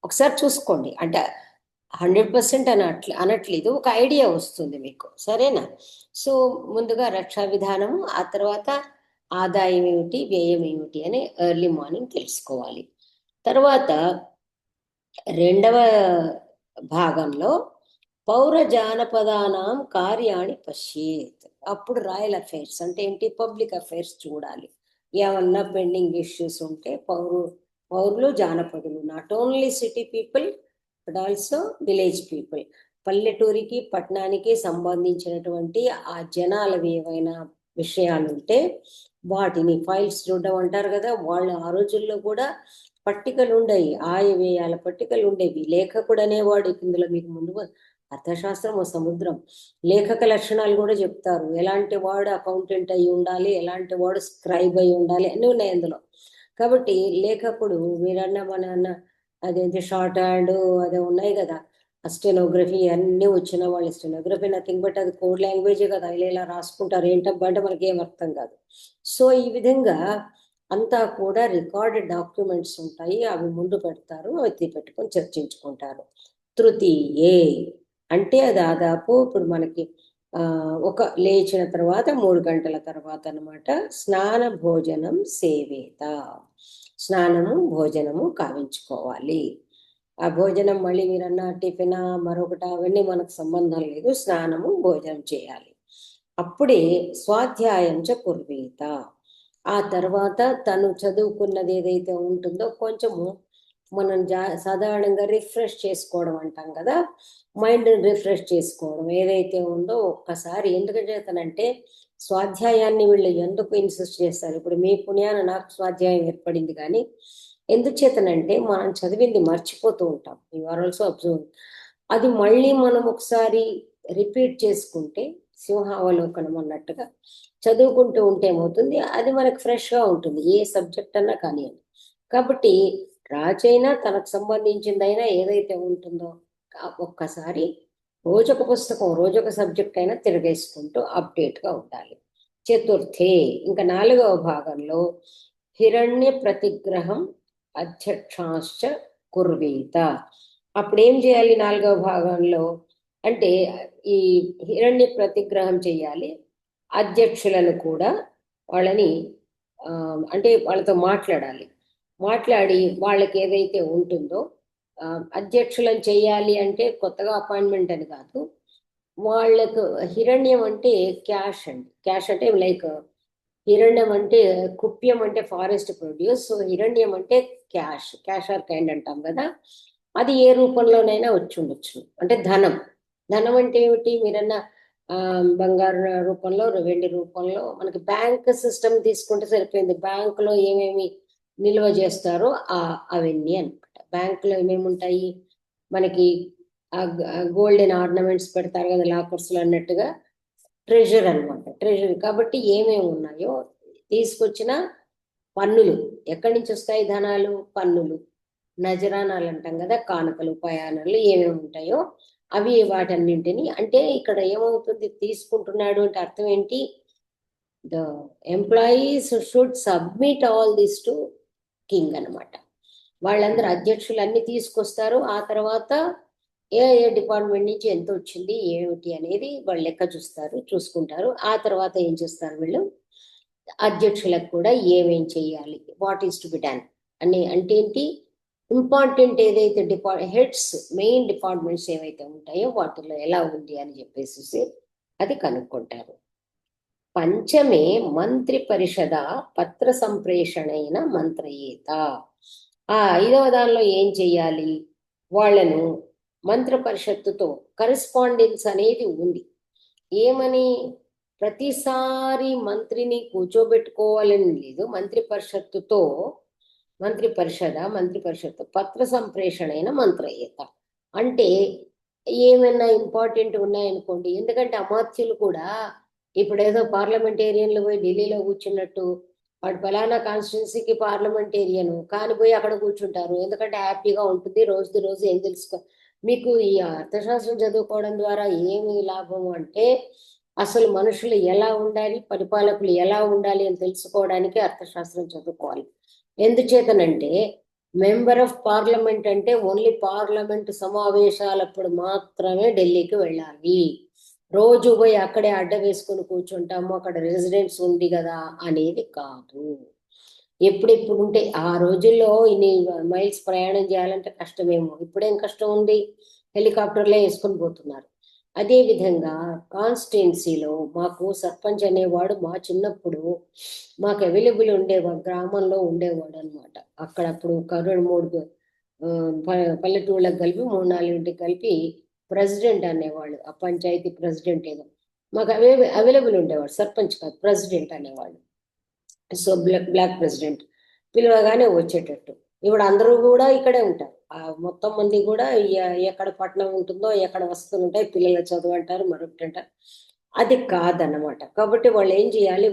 ఒకసారి చూసుకోండి. అంటే 100% అనట్లేదు, ఒక ఐడియా వస్తుంది మీకు. సరేనా? సో ముందుగా రక్షా విధానము, ఆ తర్వాత ఆదాయం ఏమిటి, వ్యయం ఏమిటి అని ఎర్లీ మార్నింగ్ తెలుసుకోవాలి. తర్వాత రెండవ భాగంలో పౌర జానపదానాం కార్యాణి పశ్యేత్. అప్పుడు రాయల్ అఫైర్స్ అంటే ఏంటి, పబ్లిక్ అఫైర్స్ చూడాలి. ఏమన్నా పెండింగ్ ఇష్యూస్ ఉంటే పౌరులు జానపదులు, not only city people but also village people, పల్లెటూరికి పట్టణానికి సంబంధించినటువంటి ఆ జనాలవి ఏవైనా విషయాలు ఉంటే వాటిని ఫైల్స్ చూడడం అంటారు కదా. వాళ్ళు ఆ రోజుల్లో కూడా పట్టికలు ఉండేవి, వ్యయాల పట్టికలు ఉండేవి. లేఖకుడు అనేవాడు ఇందులో మీకు ముందు అర్థశాస్త్రం ఓ సముద్రం. లేఖక లక్షణాలు కూడా చెప్తారు. ఎలాంటి వాడు అకౌంటెంట్ అయి ఉండాలి, ఎలాంటి వాడు స్క్రైబ్ అయి ఉండాలి అన్నీ ఉన్నాయి అందులో. కాబట్టి లేఖకుడు మీరన్న అదేంటి షార్ట్ హ్యాండ్ అదే ఉన్నాయి కదా, స్టెనోగ్రఫీ అన్నీ వచ్చిన వాళ్ళు. స్టెనోగ్రఫీ నథింగ్ బట్ అది కోడ్ లాంగ్వేజే కదా, ఇలా రాసుకుంటారు. ఏంటబ్బా అంటే మనకి ఏం అర్థం కాదు. సో ఈ విధంగా అంతా కూడా రికార్డెడ్ డాక్యుమెంట్స్ ఉంటాయి, అవి ముందు పెడతారు, అవి పెట్టుకొని చర్చించుకుంటారు. తృతీయే అంటే దాదాపు ఇప్పుడు మనకి ఒక లేచిన తర్వాత 3 గంటల తర్వాత అన్నమాట. స్నాన భోజనం సేవేత, స్నానము భోజనము కావించుకోవాలి. ఆ భోజనం మళ్ళీ మీరన్న టిఫిన్ మరొకటి అవన్నీ మనకు సంబంధం లేదు, స్నానము భోజనం చేయాలి. అప్పుడే స్వాధ్యాయం చ కుర్వీత, ఆ తర్వాత తను చదువుకున్నది ఏదైతే ఉంటుందో కొంచెము మనం సాధారణంగా రిఫ్రెష్ చేసుకోవడం అంటాం కదా, మైండ్ రిఫ్రెష్ చేసుకోవడం ఏదైతే ఉందో ఒక్కసారి. ఎందుకంటే తనంటే స్వాధ్యాయాన్ని వీళ్ళు ఎందుకు ఇన్సిస్ట్ చేస్తారు, ఇప్పుడు మీ పుణ్యాన నాకు స్వాధ్యాయం ఏర్పడింది, కానీ ఎందుచేతనంటే మనం చదివింది మర్చిపోతూ ఉంటాం. You are also observe. అది మళ్ళీ మనం ఒకసారి రిపీట్ చేసుకుంటే సింహావలోకనం అన్నట్టుగా చదువుకుంటూ ఉంటే ఏమవుతుంది, అది మనకు ఫ్రెష్గా ఉంటుంది, ఏ సబ్జెక్ట్ అన్నా కానివ్వండి. కాబట్టి రాజైనా తనకు సంబంధించిందైనా ఏదైతే ఉంటుందో ఒక్కసారి రోజొక పుస్తకం రోజొక సబ్జెక్ట్ అయినా తిరగేసుకుంటూ అప్డేట్గా ఉండాలి. చతుర్థే, ఇంకా 4వ భాగంలో హిరణ్య ప్రతిగ్రహం అధ్యక్షాశ్చ కుర్వీత. అప్పుడు ఏం చేయాలి 4వ భాగంలో అంటే ఈ హిరణ్య ప్రతిగ్రహం చేయాలి, అధ్యక్షులను కూడా వాళ్ళని అంటే వాళ్ళతో మాట్లాడాలి. మాట్లాడి వాళ్ళకి ఏదైతే ఉంటుందో అధ్యక్షులను చేయాలి అంటే కొత్తగా అపాయింట్మెంట్ అని కాదు, వాళ్ళకు హిరణ్యం అంటే క్యాష్ అండి. క్యాష్ అంటే లైక్ హిరణ్యం అంటే కుప్యం అంటే ఫారెస్ట్ ప్రొడ్యూస్, సో హిరణ్యం అంటే క్యాష్, క్యాష్ ఆర్ కైండ్ అంటాం కదా, అది ఏ రూపంలోనైనా వచ్చి ఉండొచ్చు. అంటే ధనం, ధనం అంటే ఏమిటి మీరన్న బంగారు రూపంలో, వెండి రూపంలో. మనకి బ్యాంక్ సిస్టమ్ తీసుకుంటే సరిపోయింది, బ్యాంకులో ఏమేమి నిల్వ చేస్తారో అవన్నీ అనమాట. బ్యాంకులో ఏమేమి ఉంటాయి మనకి, గోల్డెన్ ఆర్నమెంట్స్ పెడతారు కదా లాకర్స్లో అన్నట్టుగా, ట్రెజర్ అనమాట, ట్రెజర్. కాబట్టి ఏమేమి ఉన్నాయో తీసుకొచ్చిన పన్నులు, ఎక్కడి నుంచి వస్తాయి ధనాలు, పన్నులు, నజరానాలు అంటాం కదా, కానుకలు పయానాలు ఏమేమి ఉంటాయో అవి, వాటన్నింటిని. అంటే ఇక్కడ ఏమవుతుంది, తీసుకుంటున్నాడు అంటే అర్థం ఏంటి, the employees should submit all this to king అనమాట. వాళ్ళందరూ అధ్యక్షులు అన్ని తీసుకొస్తారు, ఆ తర్వాత ఏ ఏ డిపార్ట్మెంట్ నుంచి ఎంత వచ్చింది ఏమిటి అనేది వాళ్ళు లెక్క చూసుకుంటారు. ఆ తర్వాత ఏం చేస్తారు వీళ్ళు, అధ్యక్షులకు కూడా ఏమేం చేయాలి, what is to be done అని, అంటే ఏంటి ఇంపార్టెంట్ ఏదైతే హెడ్స్ మెయిన్ డిపార్ట్మెంట్స్ ఏవైతే ఉంటాయో వాటిలో ఎలా ఉంది అని చెప్పేసి అది కనుక్కుంటారు. పంచమే మంత్రి పరిషద పత్ర సంప్రేషణైన మంత్రయేత. ఆ 5వ దానిలో ఏం చెయ్యాలి, వాళ్ళను మంత్ర పరిషత్తుతో కరెస్పాండెన్స్ అనేది ఉంది. ఏమని, ప్రతిసారి మంత్రిని కూర్చోబెట్టుకోవాలని లేదు, మంత్రి పరిషత్తు పత్ర సంప్రేషణైన మంత్రయేత. అంటే ఏమైనా ఇంపార్టెంట్ ఉన్నాయనుకోండి, ఎందుకంటే అమాత్యులు కూడా ఇప్పుడు ఏదో పార్లమెంటేరియన్లు పోయి ఢిల్లీలో కూర్చున్నట్టు, వాడు ఫలానా కాన్స్టిట్యున్సీకి పార్లమెంటేరియన్ కాని పోయి అక్కడ కూర్చుంటారు, ఎందుకంటే హ్యాపీగా ఉంటుంది, రోజు రోజు ఏం తెలుసుకో. మీకు ఈ అర్థశాస్త్రం చదువుకోవడం ద్వారా ఏమి లాభము అంటే, అసలు మనుషులు ఎలా ఉండాలి, పరిపాలకులు ఎలా ఉండాలి అని తెలుసుకోవడానికి అర్థశాస్త్రం చదువుకోవాలి. ఎందుచేతనంటే మెంబర్ ఆఫ్ పార్లమెంట్ అంటే ఓన్లీ పార్లమెంట్ సమావేశాలప్పుడు మాత్రమే ఢిల్లీకి వెళ్ళాలి, రోజు పోయి అక్కడే అడ్డ వేసుకొని కూర్చుంటాము అక్కడ రెసిడెంట్స్ ఉంది కదా అనేది కాదు. ఎప్పుడెప్పుడు ఉంటే ఆ రోజుల్లో ఇన్ని మైల్స్ ప్రయాణం చేయాలంటే కష్టమేమో, ఇప్పుడేం కష్టం ఉంది, హెలికాప్టర్లే వేసుకొని పోతున్నారు. అదేవిధంగా కాన్స్టిట్యున్సీలో మాకు సర్పంచ్ అనేవాడు మా చిన్నప్పుడు మాకు అవైలబుల్ ఉండేవాడు, గ్రామంలో ఉండేవాడు అనమాట. అక్కడ అప్పుడు 2-3 పల్లెటూళ్ళకి కలిపి 3-4 కలిపి ప్రెసిడెంట్ అనేవాళ్ళు, ఆ పంచాయతీ ప్రెసిడెంట్ ఏదో మాకు అవైలబుల్ ఉండేవాడు, సర్పంచ్ కాదు ప్రెసిడెంట్ అనేవాళ్ళు. సో బ్లాక్ ప్రెసిడెంట్ పిలవగానే వచ్చేటట్టు. ఇప్పుడు అందరూ కూడా ఇక్కడే ఉంటారు, మొత్తం మంది కూడా ఎక్కడ పట్టణం ఉంటుందో ఎక్కడ వస్తువులు ఉంటాయి, పిల్లల చదువు అంటారు మరొకటి అంటారు, అది కాదన్నమాట. కాబట్టి వాళ్ళు ఏం చేయాలి,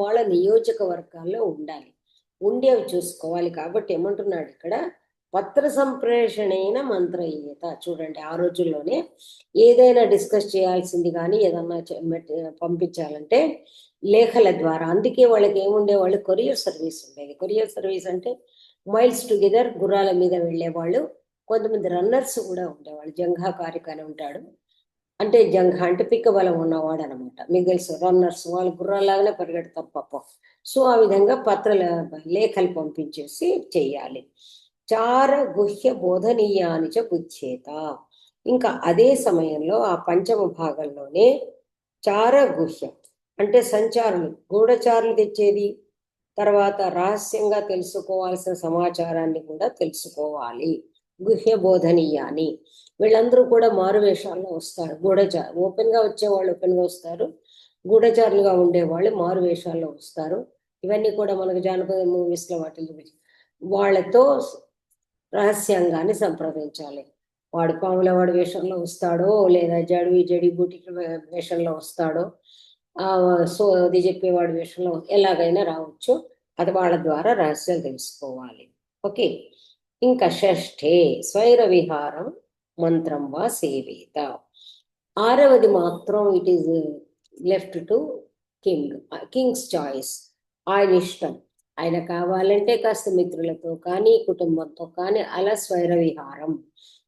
వాళ్ళ నియోజకవర్గాల్లో ఉండాలి, ఉండేవి చూసుకోవాలి. కాబట్టి ఏమంటున్నాడు ఇక్కడ, పత్ర సంప్రేషణైన మంత్రయేత. చూడండి ఆ రోజుల్లోనే ఏదైనా డిస్కస్ చేయాల్సింది కానీ ఏదన్నా పంపించాలంటే లేఖల ద్వారా. అందుకే వాళ్ళకి ఏముండే వాళ్ళు కొరియర్ సర్వీస్ ఉండేది. కొరియర్ సర్వీస్ అంటే మైల్స్ టుగెదర్ గుర్రాల మీద వెళ్ళేవాళ్ళు, కొంతమంది రన్నర్స్ కూడా ఉండేవాళ్ళు, జంఘా కారిక అని ఉంటాడు, అంటే జంఘ అంటే పిక్క బలం ఉన్నవాడు అనమాట. మీకు తెలుసు రన్నర్స్ వాళ్ళు గుర్రాలాగానే పరిగెడతారు పాపం. సో ఆ విధంగా లేఖలు పంపించేసి చెయ్యాలి. చార గుహ్య బోధనీయాని చ బుచ్చేత. ఇంకా అదే సమయంలో ఆ పంచమ భాగంలోనే చార గుహ్యం అంటే సంచారులు గూఢచారులు తెచ్చేది, తర్వాత రహస్యంగా తెలుసుకోవాల్సిన సమాచారాన్ని కూడా తెలుసుకోవాలి. గుహ్య బోధనీయాని వీళ్ళందరూ కూడా మారు వేషాల్లో వస్తారు. ఓపెన్ గా వచ్చేవాళ్ళు ఓపెన్ గా వస్తారు, గూఢచారులుగా ఉండేవాళ్ళు మారు వేషాల్లో వస్తారు. ఇవన్నీ కూడా మనకు జానపద మూవీస్ లో వాటిలో వాళ్ళతో రహస్యంగానే సంప్రదించాలి. వాడు పాములవాడి వేషంలో వస్తాడో లేదా జడి బూటి వేషంలో వస్తాడో, సో అది చెప్పేవాడి వేషంలో ఎలాగైనా రావచ్చు. అది వాళ్ళ ద్వారా రహస్యాలు తెలుసుకోవాలి. ఓకే. ఇంకా షష్ఠే స్వైర విహారం మంత్రం వా సేవేత. ఆరవది మాత్రం it is left to Kings choice. ఆయన ఇష్టం. ఆయన కావాలంటే కాస్త మిత్రులతో కానీ కుటుంబంతో కానీ అలా స్వైర విహారం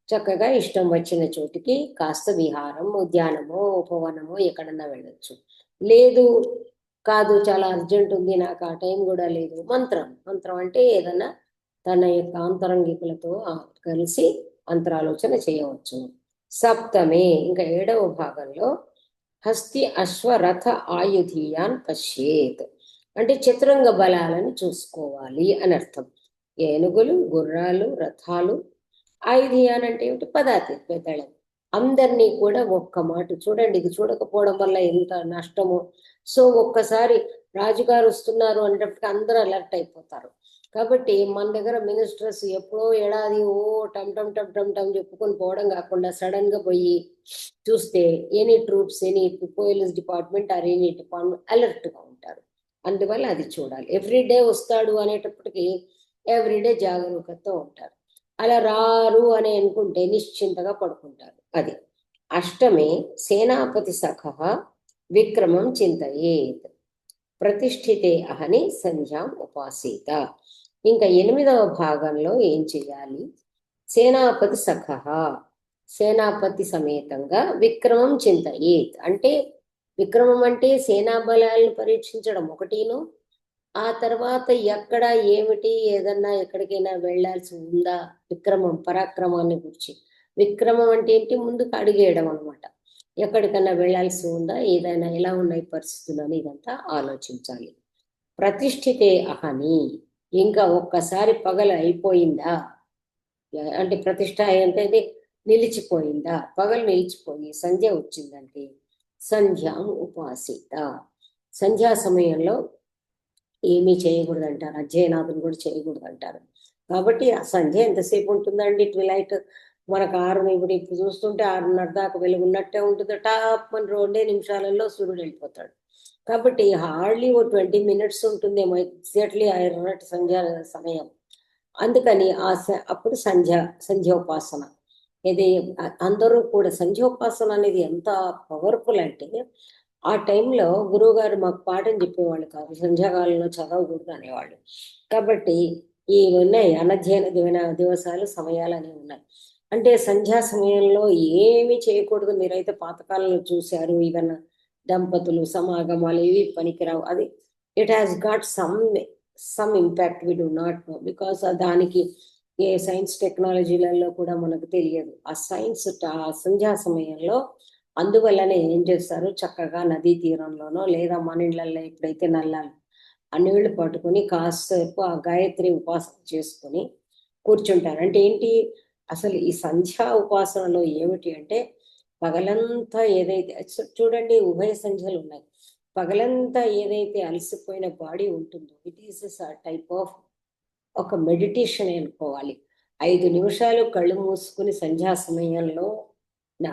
చక్కగా ఇష్టం వచ్చిన చోటికి కాస్త విహారం, ఉద్యానమో ఉపవనమో ఎక్కడన్నా వెళ్ళొచ్చు. లేదు కాదు చాలా అర్జెంట్ ఉంది నాకు ఆ టైం కూడా లేదు, మంత్రం అంటే ఏదైనా తన యొక్క అంతరంగికులతో కలిసి అంతరాలోచన చేయవచ్చు. సప్తమే ఇంకా 7వ భాగంలో హస్తి అశ్వరథ ఆయుధీయాన్ పశ్యేత్ అంటే చతురంగ బలాలను చూసుకోవాలి అని అర్థం. ఏనుగులు, గుర్రాలు, రథాలు, ఆయుధీయాన్ అంటే ఏమిటి పదార్థం. అందరినీ కూడా ఒక్క మాట చూడండి. ఇది చూడకపోవడం వల్ల ఎంత నష్టమో. సో ఒక్కసారి రాజుగారు వస్తున్నారు అనేటప్పటికి అందరూ అలర్ట్ అయిపోతారు. కాబట్టి మన దగ్గర మినిస్టర్స్ ఎప్పుడో ఏడాది టమ్ టమ్ టమ్ టమ్ టమ్ చెప్పుకొని పోవడం కాకుండా సడన్ గా పోయి చూస్తే any troops, any police department or any department alert గా ఉంటారు. అందువల్ల అది చూడాలి. ఎవ్రీడే వస్తాడు అనేటప్పటికి ఎవ్రీడే జాగరూకతతో ఉంటారు. అలా రారు అని అనుకుంటే నిశ్చింతగా పడుకుంటారు. అది అష్టమే సేనాపతి సఖ విక్రమం చింతయేత్ ప్రతిష్ఠితే అహని సంధ్యాం ఉపాసీత. ఇంకా 8వ భాగంలో ఏం చేయాలి? సేనాపతి సఖ సేనాపతి సమేతంగా విక్రమం చింతయేత్ అంటే విక్రమం అంటే సేనా బలాలను పరీక్షించడం ఒకటిను, ఆ తర్వాత ఎక్కడ ఏమిటి ఏదన్నా ఎక్కడికైనా వెళ్ళాల్సి ఉందా విక్రమం పరాక్రమాన్ని గురించి. విక్రమం అంటే ఏంటి? ముందుకు అడిగేయడం అనమాట. ఎక్కడికన్నా వెళ్ళాల్సి ఉందా, ఏదైనా ఎలా ఉన్నాయి పరిస్థితులు అని ఇదంతా ఆలోచించాలి. ప్రతిష్ఠితే అహని ఇంకా ఒక్కసారి పగలు అయిపోయిందా అంటే ప్రతిష్ట అంటే నిలిచిపోయిందా, పగలు నిలిచిపోయి సంధ్య వచ్చిందంటే సంధ్యాం ఉపాసిత. సంధ్యా సమయంలో ఏమీ చేయకూడదు అంటారు, అధ్యయనాదులు కూడా చేయకూడదు అంటారు. కాబట్టి ఆ సంధ్య ఎంతసేపు ఉంటుందండి? ట్విలైట్ మనకు ఇప్పుడు చూస్తుంటే 6:30 దాకా వెలుగున్నట్టే ఉంటుంది. టాప్ మన 2 నిమిషాలలో సూర్యుడు వెళ్ళిపోతాడు. కాబట్టి హార్డ్లీ 20 మినిట్స్ ఉంటుందేమో ఎగ్జాక్ట్లీ ఆ ఎర్రటి సంధ్యా సమయం. అందుకని అప్పుడు సంధ్యోపాసన ఇది అందరూ కూడా. సంధ్యోపాసన అనేది ఎంత పవర్ఫుల్ అంటే ఆ టైంలో గురువు గారు మాకు పాఠం చెప్పేవాళ్ళు కాదు, సంధ్యాకాలంలో చదవకూడదు అనేవాళ్ళు. కాబట్టి ఈ ఉన్నాయి అనధ్యయన దివసాలు సమయాలు అనేవి ఉన్నాయి. అంటే సంధ్యా సమయంలో ఏమి చేయకూడదు. మీరైతే పాతకాలంలో చూశారు, ఈవెన్ దంపతులు సమాగమాలు ఇవి పనికిరావు. అది it has got some impact we do not know because దానికి ఏ సైన్స్ టెక్నాలజీలలో కూడా మనకు తెలియదు. ఆ సైన్స్ సంధ్యా సమయంలో అందువల్లనే ఏం చేస్తారు, చక్కగా నదీ తీరంలోనో లేదా మన ఇళ్లలో ఎప్పుడైతే నల్లాలు ఆ నీళ్లు పట్టుకుని కాసేపు ఆ గాయత్రి ఉపాసన చేసుకుని కూర్చుంటారు. అంటే ఏంటి అసలు ఈ సంధ్యా ఉపాసనలో ఏమిటి అంటే పగలంతా ఏదైతే చూడండి ఉభయ సంధ్యలు ఉన్నాయి. పగలంతా ఏదైతే అలసిపోయిన బాడీ ఉంటుందో ఇట్ ఈస్ టైప్ ఆఫ్ ఒక మెడిటేషన్ అనుకోవాలి. 5 నిమిషాలు కళ్ళు మూసుకుని సంధ్యా సమయంలో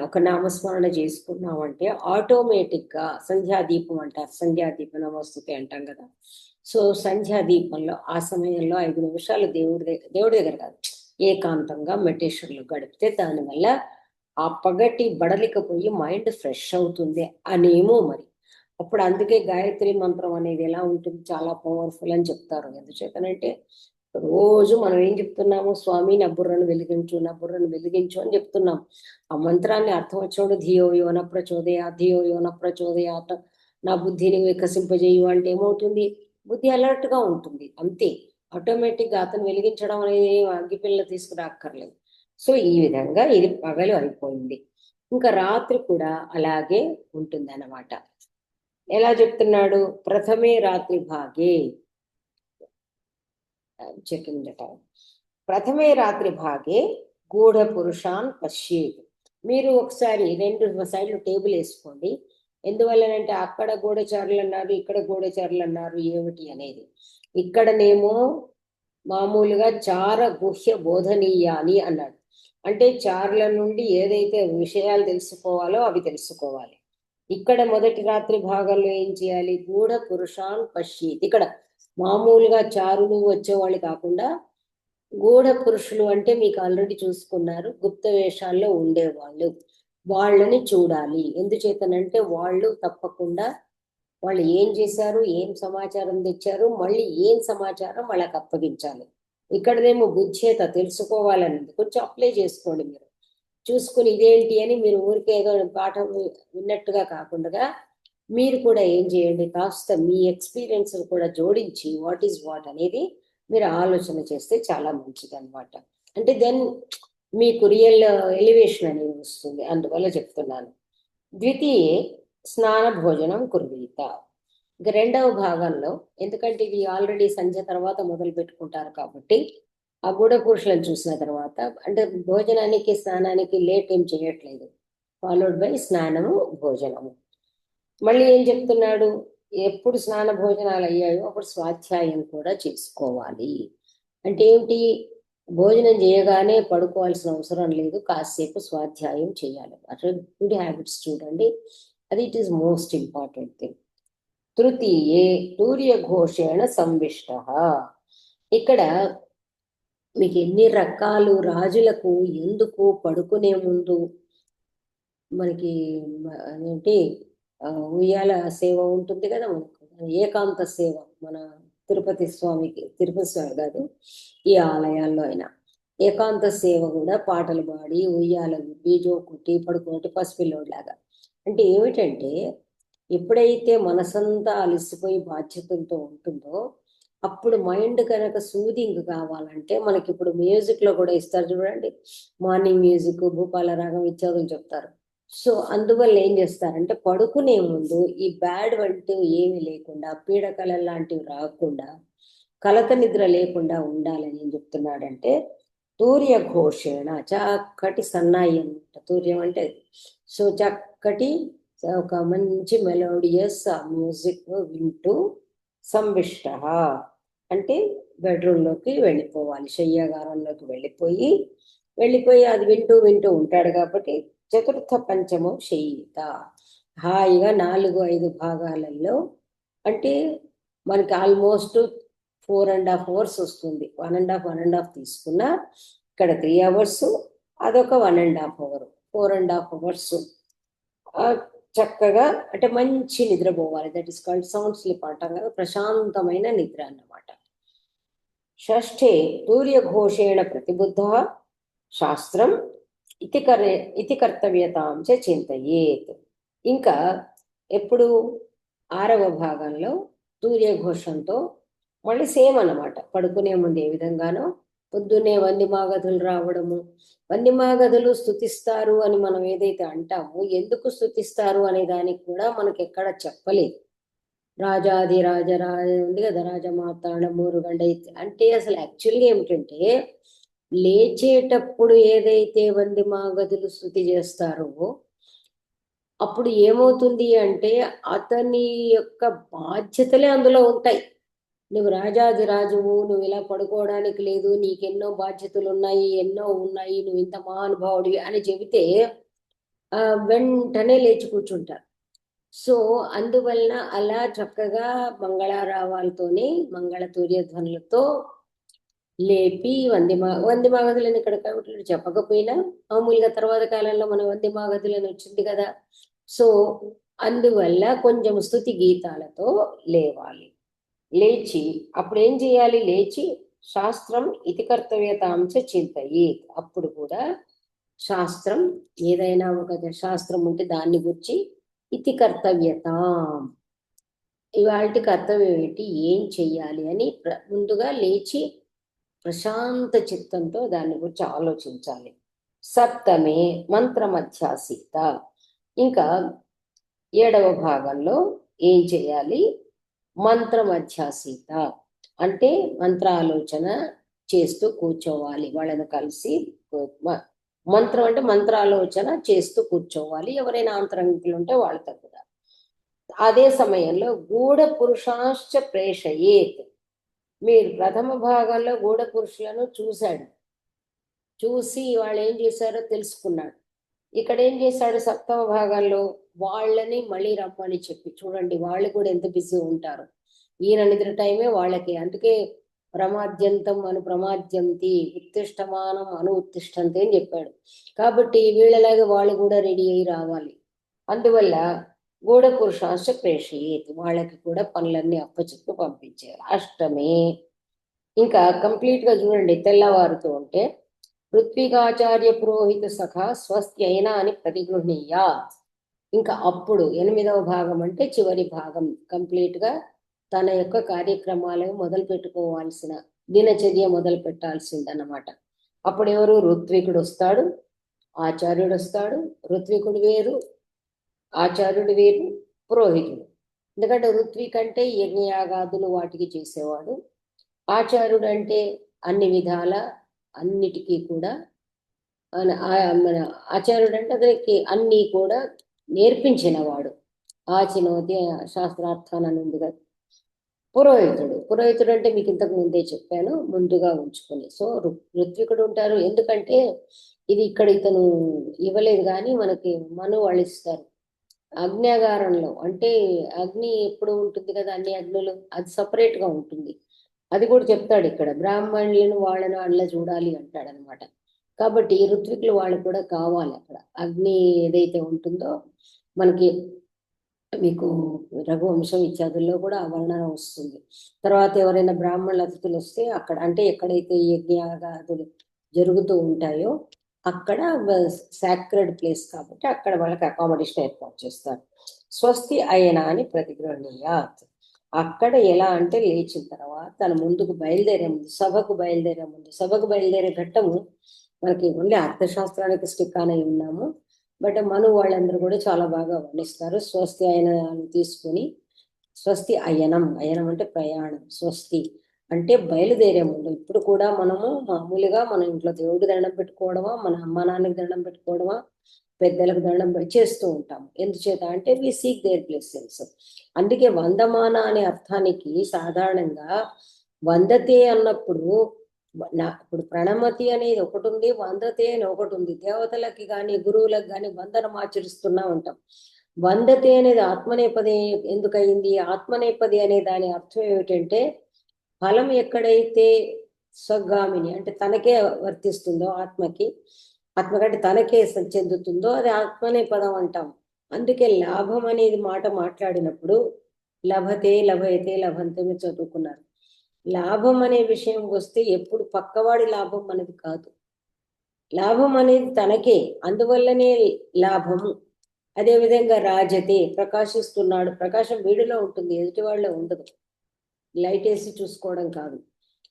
ఒక నామస్మరణ చేసుకున్నామంటే ఆటోమేటిక్గా సంధ్యాదీపం అంటారు, సంధ్యాదీప నమస్తుతే అంటాం కదా. సో సంధ్యాదీపంలో ఆ సమయంలో 5 నిమిషాలు దేవుడి దగ్గర కాదు ఏకాంతంగా మెడిటేషన్లో గడిపితే దానివల్ల ఆ పగటి బడలికపోయి మైండ్ ఫ్రెష్ అవుతుంది అనేమో మరి. అప్పుడు అందుకే గాయత్రి మంత్రం అనేది ఎలా ఉంటుంది, చాలా పవర్ఫుల్ అని చెప్తారు. ఎందుచేతనంటే రోజు మనం ఏం చెప్తున్నాము? స్వామి నా బుర్రను వెలిగించు, నా బుర్రను వెలిగించు అని చెప్తున్నాం. ఆ మంత్రాన్ని అర్థం వచ్చినప్పుడు ధియో యోన ప్రచోదయా, ధియో యోన ప్రచోదయాత, నా బుద్ధిని వికసింపజేయు అంటే ఏమవుతుంది? బుద్ధి అలర్ట్ గా ఉంటుంది, అంతే. ఆటోమేటిక్ గా అతను వెలిగించడం అనేది అగ్గిపిల్ల తీసుకురాక్కర్లేదు. సో ఈ విధంగా ఇది పగలు అయిపోయింది. ఇంకా రాత్రి కూడా అలాగే ఉంటుంది అన్నమాట. ఎలా చెప్తున్నాడు? ప్రథమే రాత్రి భాగే చెప్పిందట. ప్రథమే రాత్రి భాగే గూఢ పురుషాన్ పశ్యేత్. మీరు ఒకసారి రెండు సైడ్లు టేబుల్ వేసుకోండి. ఎందువల్లనంటే అక్కడ గూఢచారులు అన్నారు, ఇక్కడ గూఢచారులు అన్నారు, ఏమిటి అనేది. ఇక్కడనేమో మామూలుగా చార గుహ్య బోధనీయాని అన్నాడు. అంటే చారుల నుండి ఏదైతే విషయాలు తెలుసుకోవాలో అవి తెలుసుకోవాలి. ఇక్కడ మొదటి రాత్రి భాగంలో ఏం చేయాలి? గూఢ పురుషాన్ పశ్యేత్. ఇక్కడ మామూలుగా చారులు వచ్చేవాళ్ళు కాకుండా గూఢ పురుషులు అంటే మీకు ఆల్రెడీ చూసుకున్నారు, గుప్త వేషాల్లో ఉండేవాళ్ళు. వాళ్ళని చూడాలి. ఎందుచేతనంటే వాళ్ళు తప్పకుండా వాళ్ళు ఏం చేశారు, ఏం సమాచారం తెచ్చారు, మళ్ళీ ఏం సమాచారం వాళ్ళకి అప్పగించాలి. ఇక్కడనేమో బుద్ధ్యేత తెలుసుకోవాలని కొంచెం అప్లై చేసుకోండి. మీరు చూసుకుని ఇదేంటి అని మీరు ఊరికే ఏదో పాఠం విన్నట్టుగా కాకుండా మీరు కూడా ఏం చేయండి, కాస్త మీ ఎక్స్పీరియన్స్ కూడా జోడించి వాట్ ఈజ్ వాట్ అనేది మీరు ఆలోచన చేస్తే చాలా మంచిది అనమాట. అంటే దెన్ మీకు రియల్ ఎలివేషన్ అనేది వస్తుంది. అందువల్ల చెప్తున్నాను. ద్వితీయే స్నాన భోజనం కుర్వీత. ఇక రెండవ భాగంలో, ఎందుకంటే ఇది ఆల్రెడీ సంధ్య తర్వాత మొదలు పెట్టుకుంటారు కాబట్టి ఆ గూఢ పురుషులను చూసిన తర్వాత అంటే భోజనానికి స్నానానికి లేట్ ఏం చేయట్లేదు. ఫాలోడ్ బై స్నానము భోజనము. మళ్ళీ ఏం చెప్తున్నాడు? ఎప్పుడు స్నాన భోజనాలు అయ్యాయో అప్పుడు స్వాధ్యాయం కూడా చేసుకోవాలి. అంటే ఏమిటి? భోజనం చేయగానే పడుకోవాల్సిన అవసరం లేదు, కాసేపు స్వాధ్యాయం చేయాలి. అట్లా గుడ్ హ్యాబిట్స్ చూడండి, అది it is most important thing. తృతీయే సూర్యఘోషేణ సంవిష్ట. ఇక్కడ మీకు ఎన్ని రకాలు రాజులకు ఎందుకు పడుకునే ముందు మనకి ఏంటి ఉయ్యాల సేవ ఉంటుంది కదా, మనకు ఏకాంత సేవ. మన తిరుపతి స్వామికి, తిరుపతి స్వామి కాదు, ఈ ఆలయాల్లో అయినా ఏకాంత సేవ కూడా పాటలు పాడి ఉయ్యాల బీజో కుట్టి పడుకున్నట్టు పసిపిల్లోడిలాగా. అంటే ఏమిటంటే ఎప్పుడైతే మనసంతా అలసిపోయి బాధ్యతలతో ఉంటుందో అప్పుడు మైండ్ కనుక సూదింగ్ కావాలంటే మనకి ఇప్పుడు మ్యూజిక్ లో కూడా ఇస్తారు చూడండి, మార్నింగ్ మ్యూజిక్, భూపాల రాగం ఇత్యాదులు చెప్తారు. సో అందువల్ల ఏం చేస్తారంటే పడుకునే ముందు ఈ బ్యాడ్ వంటివి ఏమి లేకుండా, పీడకల లాంటివి రాకుండా, కలత నిద్ర లేకుండా ఉండాలని ఏం చెప్తున్నాడంటే తూర్య ఘోషేణ, చక్కటి సన్నాయి అనమాట తూర్యం అంటే. సో చక్కటి ఒక మంచి మెలోడియస్ మ్యూజిక్ వింటూ సంవిష్ట అంటే బెడ్రూమ్లోకి వెళ్ళిపోవాలి, శయ్యాగారంలోకి వెళ్ళిపోయి అది వింటూ వింటూ ఉంటాడు కాబట్టి చతుర్థ పంచమం శయ్యిత. హాయిగా 4-5 భాగాలలో అంటే మనకి ఆల్మోస్ట్ 4.5 hours వస్తుంది. 1.5 తీసుకున్నా ఇక్కడ 3 hours, అదొక 1.5 hour, 4.5 hours చక్కగా అంటే మంచి నిద్రపోవాలి. That is called sound sleep అంటాం కదా, ప్రశాంతమైన నిద్ర అన్నమాట. షష్ఠే సూర్యఘోషేణ ప్రతిబుద్ధ శాస్త్రం ఇతి కర్తవ్యతాం చ చింతయేత్. ఇంకా ఎప్పుడు 6వ భాగంలో సూర్యఘోషంతో మళ్ళీ సేమ్ అన్నమాట. పడుకునే ముందు ఏ విధంగానో పొద్దున్నే వందిమాగధులు రావడము, వందిమాగధులు స్తుతిస్తారు అని మనం ఏదైతే అంటామో, ఎందుకు స్తుతిస్తారు అనే దానికి కూడా మనకి ఎక్కడ చెప్పలేదు. రాజాది రాజరాజ ఉంది కదా, రాజమాతాండ మూరుగండ అంటే అసలు యాక్చువల్గా ఏమిటంటే లేచేటప్పుడు ఏదైతే వందిమాగధులు స్తుతి చేస్తారో అప్పుడు ఏమవుతుంది అంటే అతని యొక్క బాధ్యతలే అందులో ఉంటాయి. నువ్వు రాజాది రాజువు, నువ్వు ఇలా పడుకోవడానికి లేదు, నీకెన్నో బాధ్యతలు ఉన్నాయి, ఎన్నో ఉన్నాయి, నువ్వు ఇంత మహానుభావుడివి అని చెబితే వెంటనే లేచి కూర్చుంటారు. సో అందువలన అలా చక్కగా మంగళారావాలతోని మంగళ తూర్యధ్వనులతో లేపి వందిమాగధులను ఇక్కడ కాబట్టి చెప్పకపోయినా మామూలుగా తర్వాత కాలంలో మన వందిమాగధులను వచ్చింది కదా. సో అందువల్ల కొంచెం స్తుతి గీతాలతో లేవాలి. లేచి అప్పుడు ఏం చేయాలి? లేచి శాస్త్రం ఇతి కర్తవ్యతాం చ చింతయేత్. అప్పుడు కూడా శాస్త్రం ఏదైనా ఒక శాస్త్రం ఉంటే దాన్ని గురించి ఇతి కర్తవ్యతాం, ఇవాళ కర్తవ్యం ఏంటి, ఏం చెయ్యాలి అని ముందుగా లేచి ప్రశాంత చిత్తంతో దాని గురించి ఆలోచించాలి. సప్తమే మంత్రమధ్యాసీత. ఇంకా 7వ భాగంలో ఏం చేయాలి, మంత్రమధ్యాసీత అంటే మంత్రాలోచన చేస్తూ కూర్చోవాలి. వాళ్ళని కలిసి మంత్రం అంటే మంత్రాలోచన చేస్తూ కూర్చోవాలి. ఎవరైనా ఆంతరంగికులు ఉంటే వాళ్ళతో కూడా. అదే సమయంలో గూఢ పురుషాశ్చ ప్రేషయేత్. మీరు ప్రథమ భాగంలో గూఢ పురుషులను చూశాడు, చూసి వాళ్ళు ఏం చేశారో తెలుసుకున్నాడు. ఇక్కడ ఏం చేశాడు సప్తమ భాగంలో, వాళ్ళని మళ్ళీ రమ్మని చెప్పి, చూడండి వాళ్ళు కూడా ఎంత బిజీ ఉంటారు. ఈయన నిద్ర టైమే వాళ్ళకి. అందుకే ప్రమాద్యంతం అను ప్రమాద్యంతి, ఉత్తిష్టమానం అను ఉత్తిష్టంతి అని చెప్పాడు. కాబట్టి వీళ్ళలాగా వాళ్ళు కూడా రెడీ అయి రావాలి. అందువల్ల గూఢ పురుషాంశ ప్రేషయేత్, వాళ్ళకి కూడా పనులన్నీ అప్పచెప్పి పంపించారు. అష్టమే ఇంకా కంప్లీట్ గా చూడండి, తెల్లవారుతూ ఉంటే ఋత్వికాచార్య పురోహిత సఖ స్వస్తి అయినా అని ప్రతిగృహ్ణీయా. ఇంకా అప్పుడు 8వ భాగం అంటే చివరి భాగం కంప్లీట్ గా తన యొక్క కార్యక్రమాలను మొదలు పెట్టుకోవాల్సిన దినచర్య మొదలు పెట్టాల్సిందన్నమాట. అప్పుడు ఎవరు, ఋత్వికుడు వస్తాడు, ఆచార్యుడు వస్తాడు. ఋత్వికుడు వేరు, ఆచార్యుడు వేరు, పురోహితుడు. ఎందుకంటే ఋత్విక్ అంటే యజ్ఞయాగాదులు వాటికి చేసేవాడు, ఆచార్యుడు అంటే అన్ని విధాల అన్నిటికీ కూడా మన ఆచార్యుడు అంటే అతనికి అన్ని కూడా నేర్పించినవాడు. ఆచినోతి శాస్త్రార్థాన్ని ఉంది కదా. పురోహితుడు అంటే మీకు ఇంతకు ముందే చెప్పాను, ముందుగా ఉంచుకుని. సో ఋత్వికుడు ఉంటారు. ఎందుకంటే ఇది ఇక్కడ ఇతను ఇవ్వలేదు కానీ మనకి వాళ్ళు ఇస్తారు. అగ్నియాగారంలో అంటే అగ్ని ఎప్పుడు ఉంటుంది కదా, అన్ని అగ్నులు, అది సపరేట్ గా ఉంటుంది. అది కూడా చెప్తాడు ఇక్కడ, బ్రాహ్మణులను వాళ్ళను అట్లా చూడాలి అంటాడు అనమాట. కాబట్టి ఋత్వికులు వాళ్ళు కూడా కావాలి అక్కడ. అగ్ని ఏదైతే ఉంటుందో మనకి, మీకు రఘువంశం ఇత్యాదుల్లో కూడా ఆ వర్ణన వస్తుంది. తర్వాత ఎవరైనా బ్రాహ్మణుల అతిథులు వస్తే అక్కడ అంటే ఎక్కడైతే యజ్ఞాగాదులు జరుగుతూ ఉంటాయో అక్కడ సాక్రెడ్ ప్లేస్ కాబట్టి అక్కడ వాళ్ళకి అకామిడేషన్ ఏర్పాటు చేస్తారు. స్వస్తి అయన అని ప్రతిగృహణీయాత్. అక్కడ ఎలా అంటే లేచిన తర్వాత తన ముందుకు బయలుదేరే ముందు, సభకు బయలుదేరే ఘట్టము మనకి ఓన్లీ అర్థశాస్త్రానికి స్టిక్ అని ఉన్నాము. బట్ వాళ్ళందరూ కూడా చాలా బాగా వర్ణిస్తారు. స్వస్తి అయనాన్ని తీసుకుని, స్వస్తి అయనం అంటే ప్రయాణం, స్వస్తి అంటే బయలుదేరే ముందు. ఇప్పుడు కూడా మనము మామూలుగా మన ఇంట్లో దేవుడి దండం పెట్టుకోవడమా, మన అమ్మ నాన్నకి దండం పెట్టుకోవడమా, పెద్దలకు దండం చేస్తూ ఉంటాము. ఎందుచేత అంటే వి సీక్ దేర్ బ్లెస్సింగ్స్. అందుకే వందమాన అనే అర్థానికి సాధారణంగా వందతే అన్నప్పుడు ఇప్పుడు ప్రణమతి అనేది ఒకటి ఉంది, వందతే అని ఒకటి ఉంది. దేవతలకి కానీ గురువులకు కానీ వందనం ఆచరిస్తున్నా ఉంటాం. వందతే అనేది ఆత్మనేపది ఎందుకయింది, ఆత్మనేపది అనే దాని అర్థం ఏమిటంటే ఫలం ఎక్కడైతే స్వగామిని అంటే తనకే వర్తిస్తుందో, ఆత్మ కంటే తనకే చెందుతుందో అది ఆత్మనే పదం అంటాం. అందుకే లాభం అనేది మాట మాట్లాడినప్పుడు లభతే లభయతే లభంతే మీరు చదువుకున్నారు. లాభం అనే విషయం వస్తే ఎప్పుడు పక్కవాడి లాభం అనేది కాదు, లాభం అనేది తనకే, అందువల్లనే లాభము. అదేవిధంగా రాజతే ప్రకాశిస్తున్నాడు, ప్రకాశం వీడిలో ఉంటుంది, ఎదుటి వాళ్ళ ఉండదు, లైట్ వేసి చూసుకోవడం కాదు.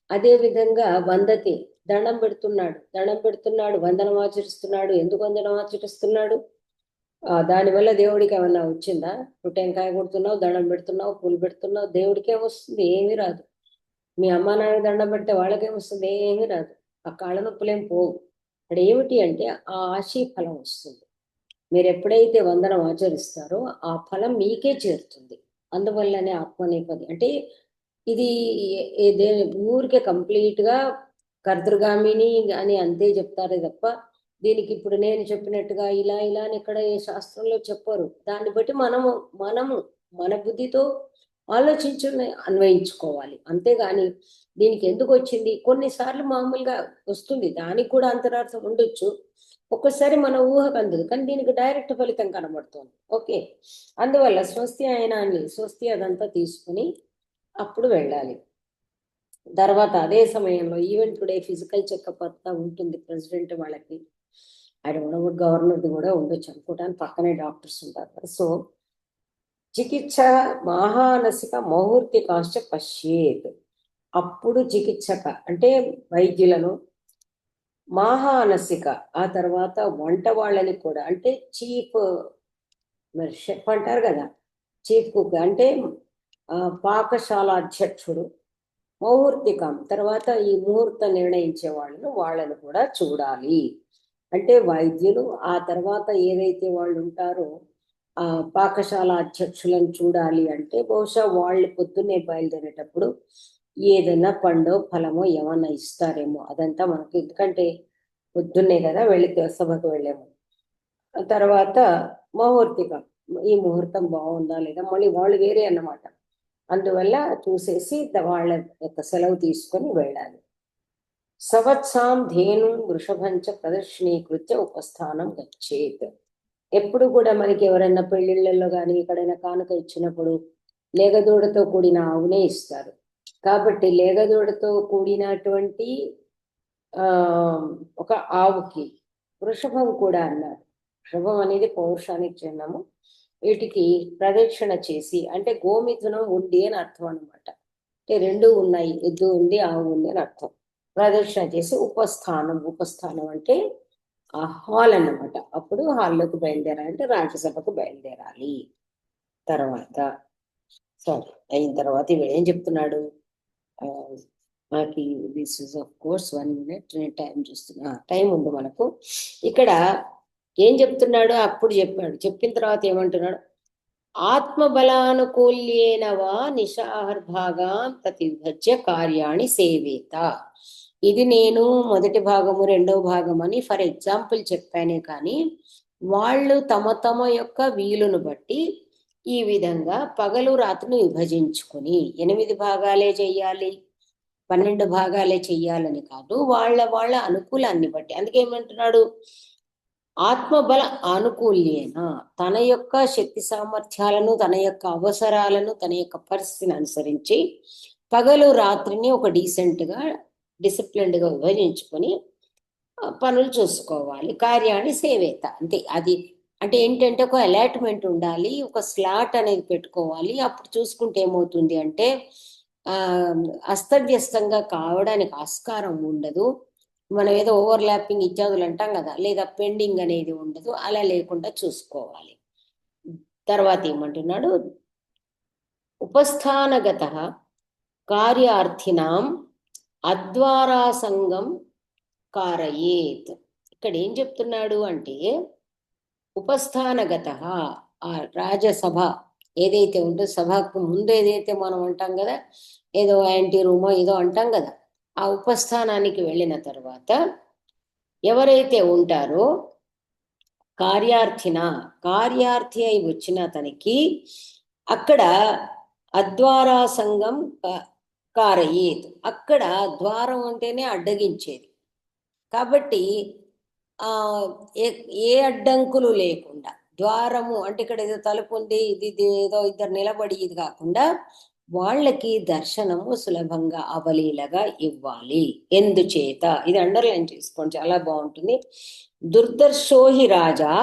అదే విధంగా వందతే దండం పెడుతున్నాడు, వందనం ఆచరిస్తున్నాడు. ఎందుకు వందనం ఆచరిస్తున్నాడు, దానివల్ల దేవుడికి ఏమన్నా వచ్చిందా? నువ్వు టెంకాయ కొడుతున్నావు, దండం పెడుతున్నావు, పూలు పెడుతున్నావు, దేవుడికి ఏమొస్తుంది? ఏమీ రాదు. మీ అమ్మ నాన్న దండం పెడితే వాళ్ళకేమొస్తుంది? ఏమీ రాదు. ఆ కాళ్ళ నొప్పులేం పోవు. అక్కడ ఏమిటి అంటే ఆ ఆశీ ఫలం వస్తుంది. మీరు ఎప్పుడైతే వందనం ఆచరిస్తారో ఆ ఫలం మీకే చేరుతుంది. అందువల్లనే ఆత్మనేపది అంటే ఇది ఊరికే కంప్లీట్ గా కర్తృగామిని అని అంతే చెప్తారే తప్ప దీనికి ఇప్పుడు నేను చెప్పినట్టుగా ఇలా అని ఇక్కడ ఏ శాస్త్రంలో చెప్పరు. దాన్ని బట్టి మనము మన బుద్ధితో ఆలోచించు అన్వయించుకోవాలి. అంతేగాని దీనికి ఎందుకు వచ్చింది, కొన్నిసార్లు మామూలుగా వస్తుంది, దానికి కూడా అంతరార్థం ఉండొచ్చు, ఒక్కసారి మన ఊహకు అందదు, కానీ దీనికి డైరెక్ట్ ఫలితం కనబడుతుంది. ఓకే, అందువల్ల స్వస్తి అయనాన్ని, స్వస్తి అదంతా తీసుకుని అప్పుడు వెళ్ళాలి. తర్వాత అదే సమయంలో ఈవెన్ టుడే ఫిజికల్ చెకప్ అంతా ఉంటుంది ప్రెసిడెంట్ వాళ్ళకి. ఆయన గవర్నర్ది కూడా ఉండొచ్చు అనుకోవటానికి, పక్కనే డాక్టర్స్ ఉంటారు. సో చికిత్స మహానసిక మౌహూర్తికాశ్చ పశ్యేత్. అప్పుడు చికిత్సక అంటే వైద్యులను, మాహానసిక ఆ తర్వాత వంట వాళ్ళని కూడా, అంటే చీఫ్ మరి షెఫ్ అంటారు కదా, చీఫ్ కుక్ అంటే పాకశాల అధ్యక్షుడు, ముహూర్తికం తర్వాత ఈ ముహూర్తం నిర్ణయించే వాళ్ళను కూడా చూడాలి. అంటే వైద్యులు ఆ తర్వాత ఏదైతే వాళ్ళు ఉంటారో ఆ పాకశాల అధ్యక్షులను చూడాలి అంటే బహుశా వాళ్ళు పొద్దున్నే బయలుదేరేటప్పుడు ఏదైనా పండో ఫలమో ఏమన్నా ఇస్తారేమో, అదంతా మనకి ఎందుకంటే పొద్దున్నే కదా వెళ్ళి సభకు వెళ్ళాము. తర్వాత ముహూర్తికం, ఈ ముహూర్తం బాగుందా లేదా మళ్ళీ వాళ్ళు వేరే అన్నమాట, అందువల్ల చూసేసి వాళ్ళ యొక్క సెలవు తీసుకొని వెళ్ళాలి. సంవత్సరం ధేను వృషభంచ ప్రదర్శనీకృత్య ఉపస్థానం గచ్చేత్. ఎప్పుడు కూడా మనకి ఎవరైనా పెళ్లిళ్ళల్లో కానీ ఎక్కడైనా కానుక ఇచ్చినప్పుడు లేగదూడతో కూడిన ఆవునే ఇస్తారు. కాబట్టి లేగదూడతో కూడినటువంటి ఆ ఒక ఆవుకి వృషభం కూడా అన్నారు. వృషభం అనేది పౌరుషానికి చిహ్నము. వీటికి ప్రదక్షిణ చేసి, అంటే గోమిథునం ఉంది అని అర్థం అనమాట. అంటే రెండు ఉన్నాయి, ఎద్దు ఉంది ఆవు ఉంది అని అర్థం. ప్రదక్షిణ చేసి ఉపస్థానం, ఉపస్థానం అంటే ఆ హాల్ అన్నమాట. అప్పుడు హాల్లోకి బయలుదేరాలంటే రాజ్యసభకు బయలుదేరాలి. తర్వాత సరే అయిన తర్వాత ఇవి ఏం చెప్తున్నాడు, మనకి this is of course 1 minute, నేను టైం చూస్తున్నా, టైం ఉంది మనకు. ఇక్కడ ఏం చెప్తున్నాడు, అప్పుడు చెప్పాడు, చెప్పిన తర్వాత ఏమంటున్నాడు, ఆత్మబలానుకూల్యేన వా నిషాహర్భాగాం ప్రతిభజ్య కార్యాణి సేవేత. ఇది నేను మొదటి భాగము రెండవ భాగం అని ఫర్ ఎగ్జాంపుల్ చెప్పానే కానీ వాళ్ళు తమ తమ యొక్క వీలును బట్టి ఈ విధంగా పగలు రాత్రిని విభజించుకుని 8 భాగాలే చెయ్యాలి, 12 భాగాలే చెయ్యాలని కాదు, వాళ్ళ వాళ్ళ అనుకూలాన్ని బట్టి. అందుకే ఏమంటున్నాడు, ఆత్మబల ఆనుకూల్యేన, తన యొక్క శక్తి సామర్థ్యాలను, తన యొక్క అవసరాలను, తన యొక్క పరిస్థితిని అనుసరించి పగలు రాత్రిని ఒక డీసెంట్గా డిసిప్లిన్డ్గా విభజించుకొని పనులు చూసుకోవాలి. కార్యాన్ని సేవేత, అంతే. అది అంటే ఏంటంటే ఒక అలాట్మెంట్ ఉండాలి, ఒక స్లాట్ అనేది పెట్టుకోవాలి. అప్పుడు చూసుకుంటే ఏమవుతుంది అంటే అస్తవ్యస్తంగా కావడానికి ఆస్కారం ఉండదు. మనం ఏదో ఓవర్లాపింగ్ ఇత్యాదులు అంటాం కదా, లేదా పెండింగ్ అనేది ఉండదు, అలా లేకుండా చూసుకోవాలి. తర్వాత ఏమంటున్నాడు, ఉపస్థానగత కార్యార్థినాం అద్వారా సంగం కారయేత్. ఇక్కడ ఏం చెప్తున్నాడు అంటే ఉపస్థానగత, ఆ రాజసభ ఏదైతే ఉంటుందో, సభకు ముందు ఏదైతే మనం అంటాం కదా, ఏదో యాంటీ రూమో ఏదో అంటాం కదా, ఆ ఉపస్థానానికి వెళ్ళిన తర్వాత ఎవరైతే ఉంటారో కార్యార్థి అయి వచ్చిన అతనికి అక్కడ అద్వారా సంఘం కారయేత్. అక్కడ ద్వారం అంటేనే అడ్డగించేది, కాబట్టి ఏ అడ్డంకులు లేకుండా ద్వారము అంటే ఇక్కడ ఏదో తలుపు ఉంది, ఇది ఏదో ఇద్దరు నిలబడి ఇది కాకుండా వాళ్ళకి దర్శనము సులభంగా అవలీలగా ఇవ్వాలి. ఎందుచేత, ఇది అండర్లైన్ చేసుకోండి, చాలా బాగుంటుంది. దుర్దర్శోహి రాజా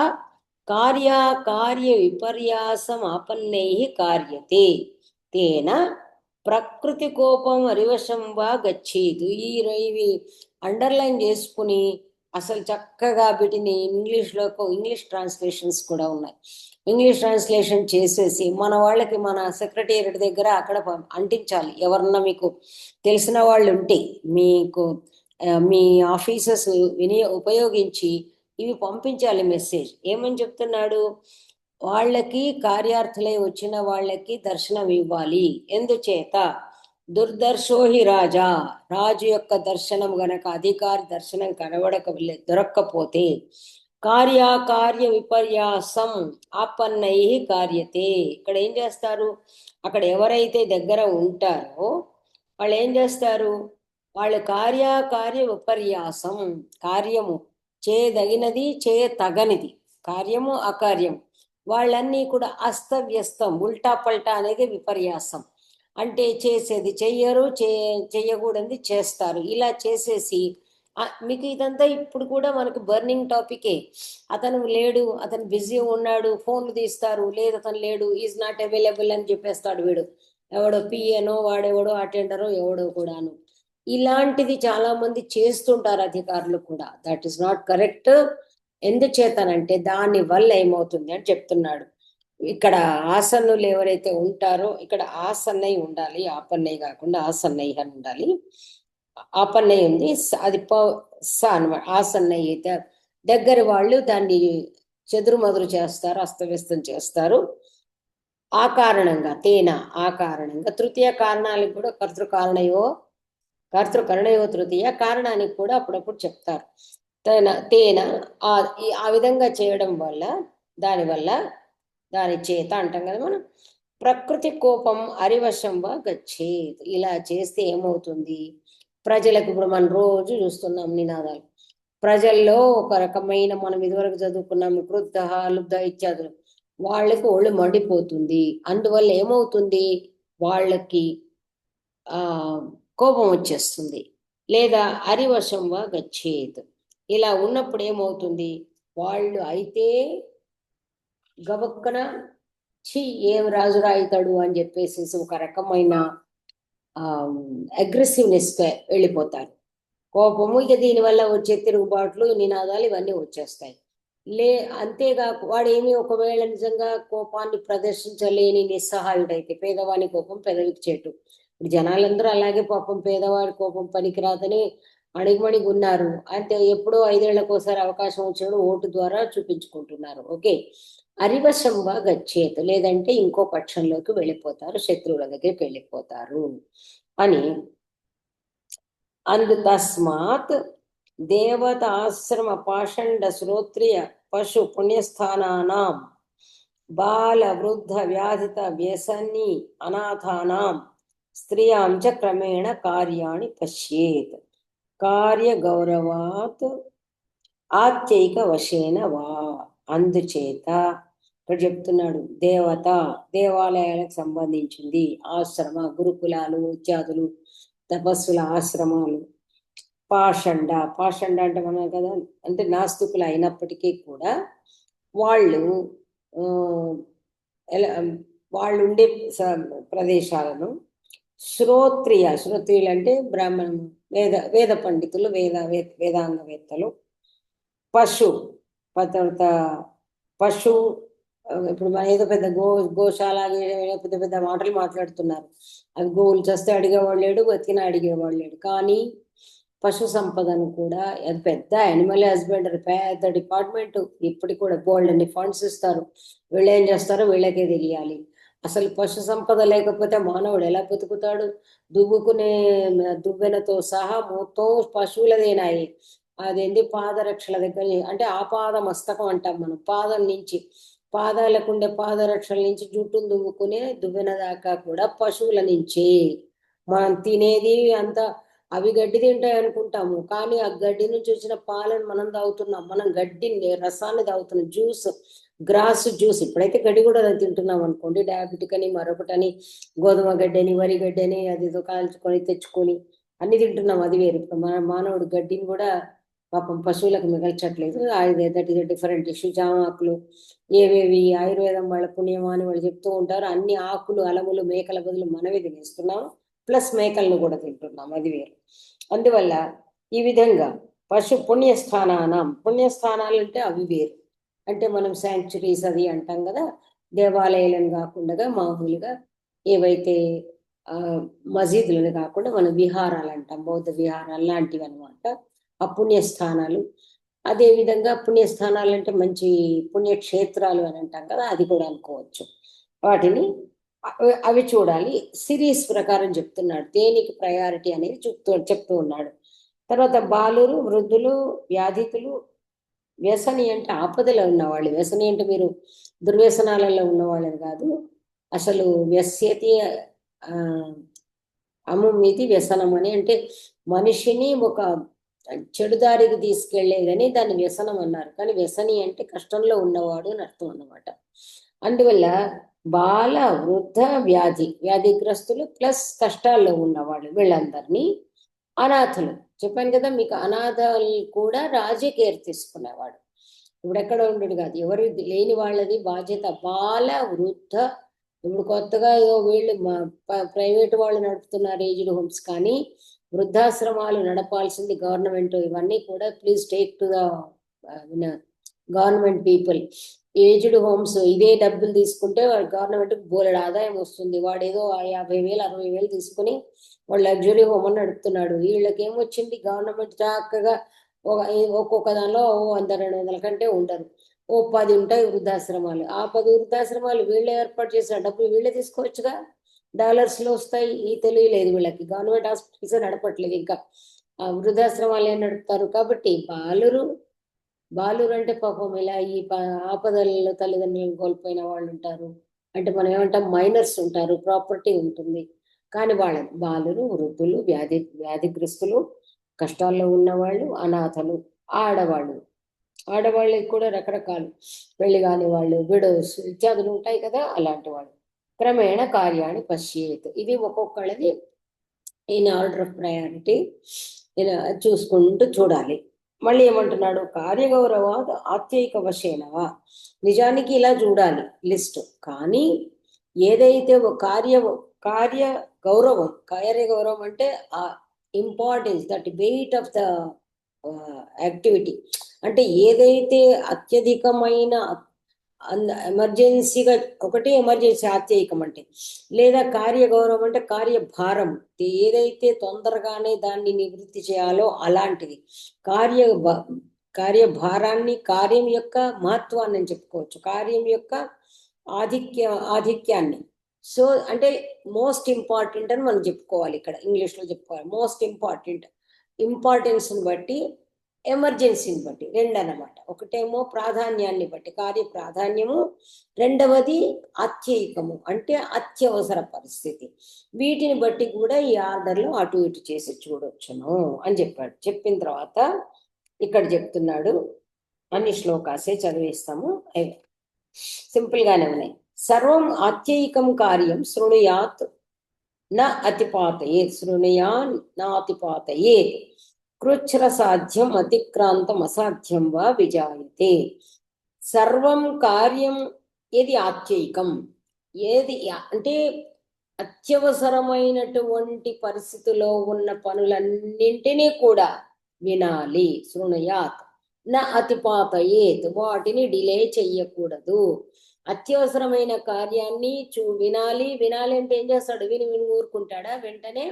కార్య విపర్యాసం ఆపన్నై కార్యతే తేన ప్రకృతి కోపం అరివశం వా గచ్చేదు. ఇవి అండర్లైన్ చేసుకుని అసలు చక్కగా వీటిని ఇంగ్లీష్ ట్రాన్స్లేషన్స్ కూడా ఉన్నాయి, ఇంగ్లీష్ ట్రాన్స్లేషన్ చేసేసి మన వాళ్ళకి మన సెక్రటేరియట్ దగ్గర అక్కడ అంటించాలి. ఎవరన్నా మీకు తెలిసిన వాళ్ళు ఉంటే మీకు మీ ఆఫీసర్స్ ఉపయోగించి ఇవి పంపించాలి మెసేజ్. ఏమని చెప్తున్నాడు, వాళ్ళకి కార్యార్థులై వచ్చిన వాళ్ళకి దర్శనం ఇవ్వాలి. ఎందుచేత దుర్దర్శోహి రాజా, రాజు యొక్క దర్శనం గనక, అధికారి దర్శనం దొరక్కపోతే కార్య విపర్యాసం ఆపన్నై కార్యతే. ఇక్కడ ఏం చేస్తారు, అక్కడ ఎవరైతే దగ్గర ఉంటారో వాళ్ళు ఏం చేస్తారు, వాళ్ళు కార్య విపర్యాసం, కార్యము చేయదగినది చేయతగనిది, కార్యము అకార్యం వాళ్ళన్నీ కూడా అస్తవ్యస్తం, ఉల్టా పల్టా అనేది విపర్యాసం. అంటే చేసేది చెయ్యరు, చెయ్యకూడదు చేస్తారు. ఇలా చేసేసి మీకు ఇదంతా ఇప్పుడు కూడా మనకు బర్నింగ్ టాపికే. అతను లేడు, అతను బిజీ ఉన్నాడు, ఫోన్లు తీస్తారు, లేదు అతను లేడు, ఈజ్ నాట్ అవైలబుల్ అని చెప్పేస్తాడు వీడు. ఎవడో పిఏనో వాడెవడో అటెండరో ఎవడో కూడాను. ఇలాంటిది చాలా మంది చేస్తుంటారు అధికారులు కూడా. That is not correct. ఎందుచేతనంటే దాని వల్ల ఏమవుతుంది అని చెప్తున్నాడు. ఇక్కడ ఆసన్నులు ఎవరైతే ఉంటారో, ఇక్కడ ఆసన్నయ్య ఉండాలి, ఆపన్నయ్య కాకుండా ఆసన్నయ్య అని ఉండాలి. ఆపన్నయ్య ఉంది, అది స అనమాట. ఆసన్నయ్య అయితే దగ్గర వాళ్ళు దాన్ని చెదురుమదురు చేస్తారు, అస్తవ్యస్తం చేస్తారు. ఆ కారణంగా తేన, ఆ కారణంగా తృతీయ కారణాలకు కూడా కర్తృకరణయో తృతీయ కారణానికి కూడా అప్పుడప్పుడు చెప్తారు. తేన ఆ విధంగా చేయడం వల్ల, దానివల్ల, దాని చేత అంటాం కదా మనం, ప్రకృతి కోపం అరివశంగా గచ్చేత్. ఇలా చేస్తే ఏమవుతుంది? ప్రజలకు ఇప్పుడు మనం రోజు చూస్తున్నాం నినాదాలు. ప్రజల్లో ఒక రకమైన, మనం ఇదివరకు చదువుకున్నాము క్రుద్ధ లుబ్ధ ఇత్యాదులు, వాళ్ళకి ఒళ్ళు మండిపోతుంది. అందువల్ల ఏమవుతుంది? వాళ్ళకి ఆ కోపం వచ్చేస్తుంది. లేదా అరివశంగా గచ్చేత్. ఇలా ఉన్నప్పుడు ఏమవుతుంది? వాళ్ళు అయితే గబక్కన ఛీ ఏం రాజు రాయితాడు అని చెప్పేసి ఒక రకమైన అగ్రెసివ్నెస్ వెళ్ళిపోతారు. కోపము, ఇక దీనివల్ల వచ్చే తిరుగుబాట్లు, నినాదాలు ఇవన్నీ వచ్చేస్తాయి. అంతేగాక వాడు ఏమి, ఒకవేళ నిజంగా కోపాన్ని ప్రదర్శించలేని నిస్సహాయుడైతే, పేదవాని కోపం పెదవికి చెట్టు. ఇప్పుడు జనాలందరూ అలాగే పాపం పేదవాడి కోపం పనికిరాదని అణిగిమణిగి ఉన్నారు. అంటే ఎప్పుడో 5 ఏళ్లకోసారి అవకాశం వచ్చినప్పుడు ఓటు ద్వారా చూపించుకుంటున్నారు. ఓకే, అరివశంగా గచ్చేత, లేదంటే ఇంకో పక్షంలోకి వెళ్ళిపోతారు, శత్రువుల దగ్గరికి వెళ్ళిపోతారు అని. తస్మాత్ దేవతాశ్రమ పాషండ శ్రోత్రియ పశు పుణ్యస్థానానాం బాల వృద్ధ వ్యాధిత వ్యసని అనాథానాం స్త్రియాం చ క్రమేణ కార్యాణి పశ్యేత్ కార్య గౌరవాత్ ఆత్యైక వశేన వా. అందుచేత ఇక్కడ చెప్తున్నాడు, దేవాలయాలకు సంబంధించింది, ఆశ్రమ గురుకులాలు ఇత్యాదులు, తపస్సుల ఆశ్రమాలు, పాషండ అంటే మనం కదా, అంటే నాస్తికులు అయినప్పటికీ కూడా వాళ్ళు వాళ్ళు ఉండే ప్రదేశాలను శ్రోత్రియులు అంటే బ్రాహ్మణులు, వేద పండితులు, వేదాంగవేత్తలు, పశు ఇప్పుడు మన ఏదో పెద్ద గోశాల పెద్ద పెద్ద మాటలు మాట్లాడుతున్నారు. అవి గోవులు చేస్తే అడిగేవాళ్ళు లేడు, బతికిన అడిగేవాళ్ళు లేడు. కానీ పశు సంపదను కూడా, అది పెద్ద యానిమల్ హస్బెండరీ పెద్ద డిపార్ట్మెంట్. ఇప్పటికి కూడా గోల్డ్ అన్ని ఫండ్స్ ఇస్తారు. వీళ్ళు ఏం చేస్తారో వీళ్ళకే తెలియాలి. అసలు పశు సంపద లేకపోతే మానవుడు ఎలా బతుకుతాడు? దువ్వుకునే దువ్వెనతో సహా మొత్తం పశువులదేనాయి. అదేంటి, పాదరక్షల దగ్గర, అంటే ఆపాద మస్తకం అంటాం మనం. పాదం నుంచి పాదాలకుండే పాదరక్షల నుంచి జుట్టును దువ్వుకునే దువ్వెన దాకా కూడా పశువుల నుంచి. మనం తినేది అంతా అవి గడ్డి తింటాయి అనుకుంటాము, కానీ ఆ గడ్డి నుంచి వచ్చిన పాలను మనం తాగుతున్నాం. మనం గడ్డి రసాన్ని తాగుతున్నాం, గ్రాస్ జ్యూస్. ఇప్పుడైతే గడ్డి కూడా తింటున్నాం అనుకోండి, డయాబెటిక్ అని, మరొకటని, గోధుమ గడ్డని, వరి గడ్డని, అది కాల్చుకొని తెచ్చుకొని అన్ని తింటున్నాం. అది వేరు. మానవుడు గడ్డిని కూడా పాపం పశువులకు మిగల్చట్లేదు. That is different issue. జామాకులు ఏవేవి ఆయుర్వేదం వాళ్ళ పుణ్యమా అని వాళ్ళు చెప్తూ ఉంటారు. అన్ని ఆకులు, అలములు, మేకల బదులు మనమే తినేస్తున్నాం, ప్లస్ మేకలను కూడా తింటున్నాం, అది వేరు. అందువల్ల ఈ విధంగా పుణ్యస్థానాలు అంటే అవి వేరు. అంటే మనం శాంక్చురీస్ అది అంటాం కదా, దేవాలయాలను కాకుండా మామూలుగా ఏవైతే మసీదులను కాకుండా మనం విహారాలు అంటాం, బౌద్ధ విహారాలు లాంటివి అనమాట ఆ పుణ్యస్థానాలు. అదేవిధంగా పుణ్యస్థానాలు అంటే మంచి పుణ్యక్షేత్రాలు అని అంటాం కదా, అది కూడా అనుకోవచ్చు. వాటిని అవి చూడాలి. సిరీస్ ప్రకారం చెప్తున్నాడు, దేనికి ప్రయారిటీ అనేది చెప్తూ ఉన్నాడు. తర్వాత బాలురు, వృద్ధులు, వ్యాధితులు, వ్యసని అంటే ఆపదలో ఉన్నవాళ్ళు. వ్యసని అంటే మీరు దుర్వ్యసనాలలో ఉన్నవాళ్ళని కాదు. అసలు వ్యస్యతి అముమితి వ్యసనం అని అంటే మనిషిని ఒక చెడుదారికి తీసుకెళ్లేదని దాన్ని వ్యసనం అన్నారు. కానీ వ్యసని అంటే కష్టంలో ఉన్నవాడు అని అర్థం అన్నమాట. అందువల్ల బాల వృద్ధ వ్యాధిగ్రస్తులు ప్లస్ కష్టాల్లో ఉన్నవాళ్ళు వీళ్ళందరినీ అనాథలు. చెప్పాను కదా మీకు, అనాథలు కూడా రాజీ కేర్ తీసుకునేవాడు. ఇప్పుడు ఎక్కడ ఉండడు కాదు, ఎవరు లేని వాళ్ళది బాధ్యత. బాల వృద్ధ, ఇప్పుడు కొత్తగా ఏదో వీళ్ళు ప్రైవేట్ వాళ్ళు నడుపుతున్నారు ఏజ్డ్ హోమ్స్, కానీ వృద్ధాశ్రమాలు నడపాల్సింది గవర్నమెంట్. ఇవన్నీ కూడా please take to the government people. Aged homes ఇదే డబ్బులు తీసుకుంటే వాడు గవర్నమెంట్కి బోలెడు ఆదాయం వస్తుంది. వాడు ఏదో 50,000 60,000 తీసుకుని వాడు లగ్జరీ హోమ్ అని నడుపుతున్నాడు. వీళ్ళకి ఏమొచ్చింది, గవర్నమెంట్ చక్కగా ఒక్కొక్క దానిలో 100-200 కంటే ఉండరు. 10 ఉంటాయి వృద్ధాశ్రమాలు. ఆ 10 వృద్ధాశ్రమాలు వీళ్ళే ఏర్పాటు చేసిన డబ్బులు వీళ్ళే తీసుకోవచ్చుగా, డాలర్స్లో వస్తాయి. ఈ తెలియలేదు వీళ్ళకి, గవర్నమెంట్ హాస్పిటల్స్ నడపట్లేదు ఇంకా, వృద్ధాశ్రమాలు ఏం నడుపుతారు. కాబట్టి బాలురు అంటే పాపం ఇలా ఈ ఆపదలలో తల్లిదండ్రులను కోల్పోయిన వాళ్ళు ఉంటారు. అంటే మనం ఏమంటాం, మైనర్స్ ఉంటారు, ప్రాపర్టీ ఉంటుంది. కానీ వాళ్ళ బాలురు, వృద్ధులు, వ్యాధిగ్రస్తులు, కష్టాల్లో ఉన్నవాళ్ళు, అనాథలు, ఆడవాళ్ళకి కూడా రకరకాలు, పెళ్లి కాని వాళ్ళు, విడోస్ ఇత్యాదులు ఉంటాయి కదా, అలాంటి వాళ్ళు. క్రమేణ కార్యాన్ని పశ్యేత్, ఇది ఒక్కొక్కళ్ళది ఇన్ ఆర్డర్ ఆఫ్ ప్రయారిటీ చూసుకుంటూ చూడాలి. మళ్ళీ ఏమంటున్నాడు, కార్యగౌరవాద్ ఆత్యైక వశేనవా, నిజానికి ఇలా చూడాలి లిస్ట్. కానీ ఏదైతే కార్య గౌరవం అంటే ఆ importance, that weight of the activity, అంటే ఏదైతే అత్యధికమైన ఎమర్జెన్సీగా, ఒకటి ఎమర్జెన్సీ ఆత్యయికం అంటే, లేదా కార్యగౌరవం అంటే కార్యభారం, ఏదైతే తొందరగానే దాన్ని నివృత్తి చేయాలో అలాంటిది. కార్యభారాన్ని, కార్యం యొక్క మహత్వాన్ని చెప్పుకోవచ్చు, కార్యం యొక్క ఆధిక్యాన్ని. సో అంటే మోస్ట్ ఇంపార్టెంట్ అని మనం చెప్పుకోవాలి. ఇక్కడ ఇంగ్లీష్లో చెప్పుకోవాలి, మోస్ట్ ఇంపార్టెన్స్ని బట్టి, ఎమర్జెన్సీని బట్టి, రెండు అన్నమాట. ఒకటేమో ప్రాధాన్యాన్ని బట్టి కార్య ప్రాధాన్యము, రెండవది అత్యయికము అంటే అత్యవసర పరిస్థితి. వీటిని బట్టి కూడా ఈ ఆర్డర్లో అటు ఇటు చేసి చూడొచ్చును అని చెప్పాడు. చెప్పిన తర్వాత ఇక్కడ చెప్తున్నాడు, అన్ని శ్లోకాసే చదివిస్తాము, సింపుల్ గానే ఉన్నాయి. సర్వం అత్యయికం కార్యం శృణుయాత్ నా అతిపాతయే కృచ్ఛ్ర సాధ్యం అతిక్రాంతం అసాధ్యం వా విజాయతే. సర్వం కార్యం ఏది ఆత్యయికం, ఏది అంటే అత్యవసరమైనటువంటి పరిస్థితిలో ఉన్న పనులన్నింటినీ కూడా వినాలి. శృణుయాత్ నా అతిపాతయేత్, వాటిని డిలే చెయ్యకూడదు. అత్యవసరమైన కార్యాన్ని వినాలి అంటే ఏం చేస్తాడు, విని ఊరుకుంటాడా? వెంటనే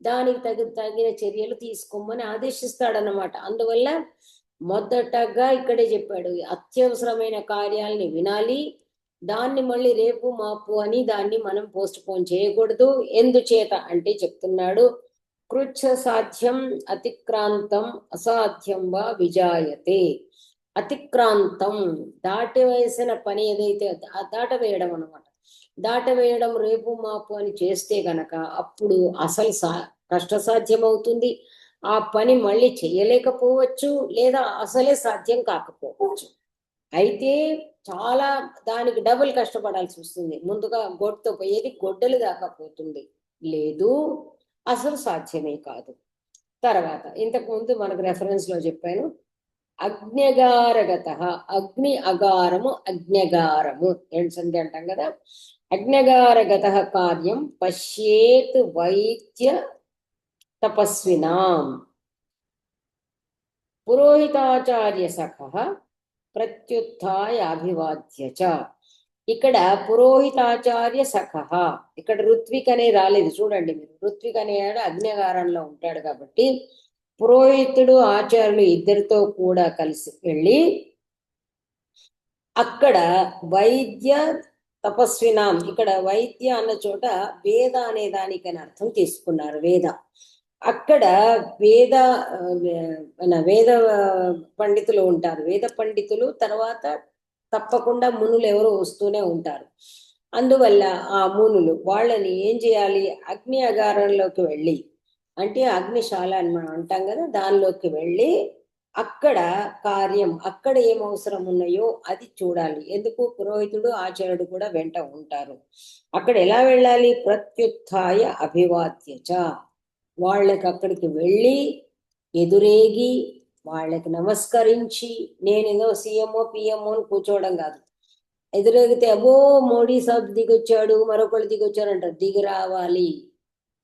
దానికి తగిన చర్యలు తీసుకోమని ఆదేశిస్తాడనమాట. అందువల్ల మొదటగా ఇక్కడే చెప్పాడు, అత్యవసరమైన కార్యాలని వినాలి, దాన్ని మళ్ళీ రేపు మాపు అని దాన్ని మనం పోస్ట్ పోన్ చేయకూడదు. ఎందుచేత అంటే చెప్తున్నాడు, కృచ్ఛ సాధ్యం అతిక్రాంతం అసాధ్యం వా విజాయతే. అతిక్రాంతం దాటివేసిన పని ఏదైతే, దాటవేయడం అనమాట. దాటవేయడం రేపు మాపు అని చేస్తే గనక అప్పుడు అసలు కష్టసాధ్యం అవుతుంది. ఆ పని మళ్ళీ చేయలేకపోవచ్చు, లేదా అసలే సాధ్యం కాకపోవచ్చు. అయితే చాలా దానికి డబుల్ కష్టపడాల్సి వస్తుంది. ముందుగా గొడ్డతో పోయేది గొడ్డలు దాకా పోతుంది, లేదు అసలు సాధ్యమే కాదు. తర్వాత ఇంతకు ముందు మనకు రెఫరెన్స్ లో చెప్పాను, అగ్న్యగారగత, అగ్ని అగారము అజ్ఞగారము రెండు సంధి అంటాం కదా. అగ్నగారగత కార్యం పశ్యేత్ వైద్య తపస్వినాం పురోహితాచార్య సఖ ప్రత్యుత్థాయ అభివాద్య చ. ఇక్కడ పురోహితాచార్య సఖ, ఇక్కడ ఋత్విక్ అనే రాలేదు చూడండి మీరు. ఋత్విక్ అనేవాడు అగ్నిగారంలో ఉంటాడు కాబట్టి పురోహితుడు ఆచార్యులు ఇద్దరితో కూడా కలిసి వెళ్ళి అక్కడ వైద్య తపస్వినాం, ఇక్కడ వైద్య అన్న చోట వేద అనే దానికని అర్థం తీసుకున్నారు. వేద అక్కడ వేద పండితులు ఉంటారు. వేద పండితులు తర్వాత తప్పకుండా మునులు ఎవరో వస్తూనే ఉంటారు. అందువల్ల ఆ మునులు వాళ్ళని ఏం చేయాలి, అగ్ని అగారంలోకి వెళ్ళి, అంటే అగ్నిశాల అని మనం అంటాం కదా, దానిలోకి వెళ్ళి అక్కడ కార్యం, అక్కడ ఏం అవసరం ఉన్నాయో అది చూడాలి. ఎందుకు పురోహితుడు ఆచార్యుడు కూడా వెంట ఉంటారు. అక్కడ ఎలా వెళ్ళాలి? ప్రత్యుత్థాయ అభివాద్యచ, వాళ్ళకి అక్కడికి వెళ్ళి ఎదురేగి వాళ్ళకి నమస్కరించి, నేనేదో సీఎంఓ పిఎంఓ అని కూర్చోవడం కాదు. ఎదురేగితే అబ్బో మోడీ సాబ్ దిగొచ్చాడు, మరొకళ్ళు దిగొచ్చారు అంటారు. దిగి రావాలి.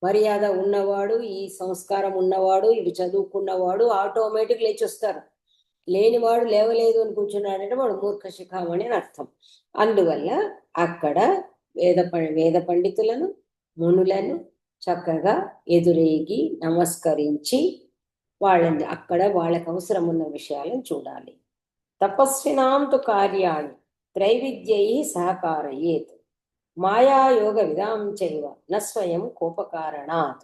మర్యాద ఉన్నవాడు, ఈ సంస్కారం ఉన్నవాడు, ఇవి చదువుకున్నవాడు ఆటోమేటిక్ లేచొస్తారు. లేనివాడు లేవలేదు అని కూర్చున్నాడంటే వాడు మూర్ఖ శిఖామణి అని అర్థం. అందువల్ల అక్కడ వేద పండితులను, మునులను చక్కగా ఎదురేగి నమస్కరించి వాళ్ళని అక్కడ వాళ్ళకి అవసరం ఉన్న విషయాలను చూడాలి. తపస్వినాంతు కార్యాణి త్రైవిద్యై సహకారయేత్ మాయాయోగ విధాం చైవ న స్వయం కోపకారణాత్.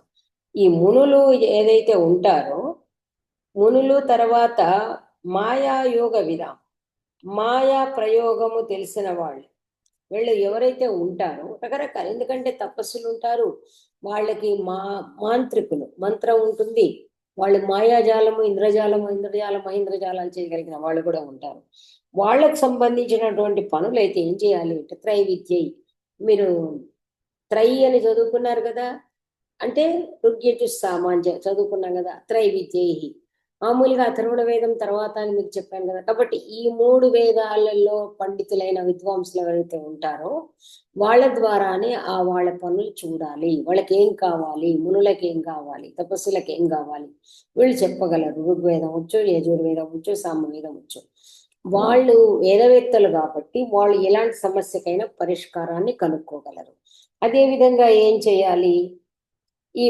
ఈ మునులు ఏదైతే ఉంటారో, మునులు తర్వాత మాయాయోగ విధాం, మాయా ప్రయోగము తెలిసిన వాళ్ళు, వీళ్ళు ఎవరైతే ఉంటారో రకరకాల, ఎందుకంటే తపస్సులు ఉంటారు, వాళ్ళకి మాంత్రికులు, మంత్రం ఉంటుంది, వాళ్ళు మాయాజాలము, ఇంద్రజాలం మహేంద్రజాలాలు చేయగలిగిన వాళ్ళు కూడా ఉంటారు. వాళ్ళకు సంబంధించినటువంటి పనులు అయితే ఏం చేయాలి అంటే త్రైవిద్యై, మీరు త్రై అని చదువుకున్నారు కదా, అంటే ఋగ్యజుస్సామాంజ చదువుకున్నాం కదా, త్రైవిద్యై. మామూలుగా అథర్వణ వేదం తర్వాత అని మీకు చెప్పాను కదా. కాబట్టి ఈ 3 వేదాలలో పండితులైన విద్వాంసులు ఎవరైతే ఉంటారో వాళ్ళ ద్వారానే వాళ్ళ పనులు చూడాలి. వాళ్ళకి ఏం కావాలి, మునులకి ఏం కావాలి, తపస్సులకి ఏం కావాలి, వీళ్ళు చెప్పగలరు. ఋగ్వేదం వచ్చు, యజుర్వేదం వచ్చు, సామవేదం వచ్చు. వాళ్ళు వేదవేత్తలు కాబట్టి వాళ్ళు ఎలాంటి సమస్యకైనా పరిష్కారాన్ని కనుక్కోగలరు. అదేవిధంగా ఏం చేయాలి? ఈ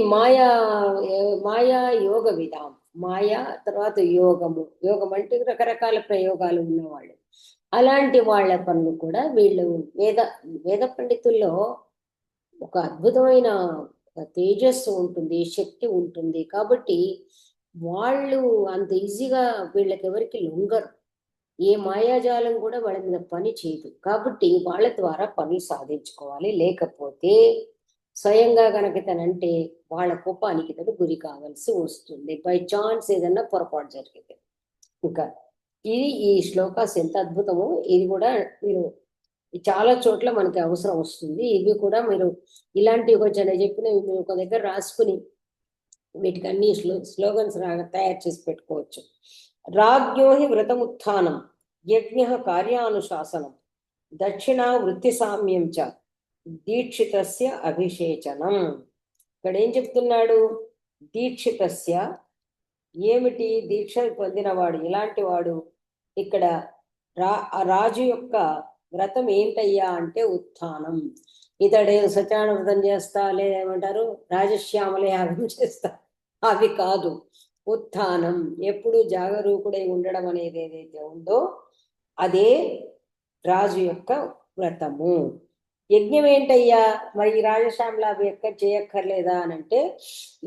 మాయా యోగ విధానం, మాయా తర్వాత యోగము, యోగం అంటే రకరకాల ప్రయోగాలు ఉన్నవాళ్ళు, అలాంటి వాళ్ళ పనులు కూడా వీళ్ళు వేద పండితుల్లో ఒక అద్భుతమైన తేజస్సు ఉంటుంది, శక్తి ఉంటుంది. కాబట్టి వాళ్ళు అంత ఈజీగా వీళ్ళకి ఎవరికి లొంగరు. ఏ మాయాజాలం కూడా వాళ్ళ మీద పని చేయదు. కాబట్టి వాళ్ళ ద్వారా పనులు సాధించుకోవాలి. లేకపోతే స్వయంగా కనుక తనంటే వాళ్ళ కోపానికి ఇతడు గురి కావాల్సి వస్తుంది. బై ఛాన్స్ ఏదన్నా పొరపాటు జరిగింది. ఇంకా ఈ శ్లోకాస్ ఎంత అద్భుతమో, ఇది కూడా మీరు చాలా చోట్ల మనకి అవసరం వస్తుంది. ఇవి కూడా మీరు ఇలాంటివి కొంచెం చెప్పిన మీరు ఒక దగ్గర రాసుకుని వీటికి అన్ని స్లోగన్స్ తయారు చేసి పెట్టుకోవచ్చు. రాజ్ఞోహి వ్రతముత్థానం, యజ్ఞ కార్యానుశాసనం, దక్షిణ వృత్తి సామ్యం చ దీక్షితస్య అభిషేచనం. ఇక్కడ ఏం చెప్తున్నాడు? దీక్షితస్య, ఏమిటి దీక్ష పొందినవాడు, ఇలాంటి వాడు. ఇక్కడ రాజు యొక్క వ్రతం ఏంటయ్యా అంటే ఉత్థానం. ఇతడే సత్యనారాయణ వ్రతం చేస్తా, లేదేమంటారు రాజశ్యామల యాగం చేస్తా, అవి కాదు. ఉత్థానం, ఎప్పుడు జాగరూకుడై ఉండడం అనేది ఏదైతే ఉందో అదే రాజు యొక్క వ్రతము. యజ్ఞం ఏంటయ్యా మరి రాజశ్యామల అవి ఎక్కడ చేయక్కర్లేదా అని అంటే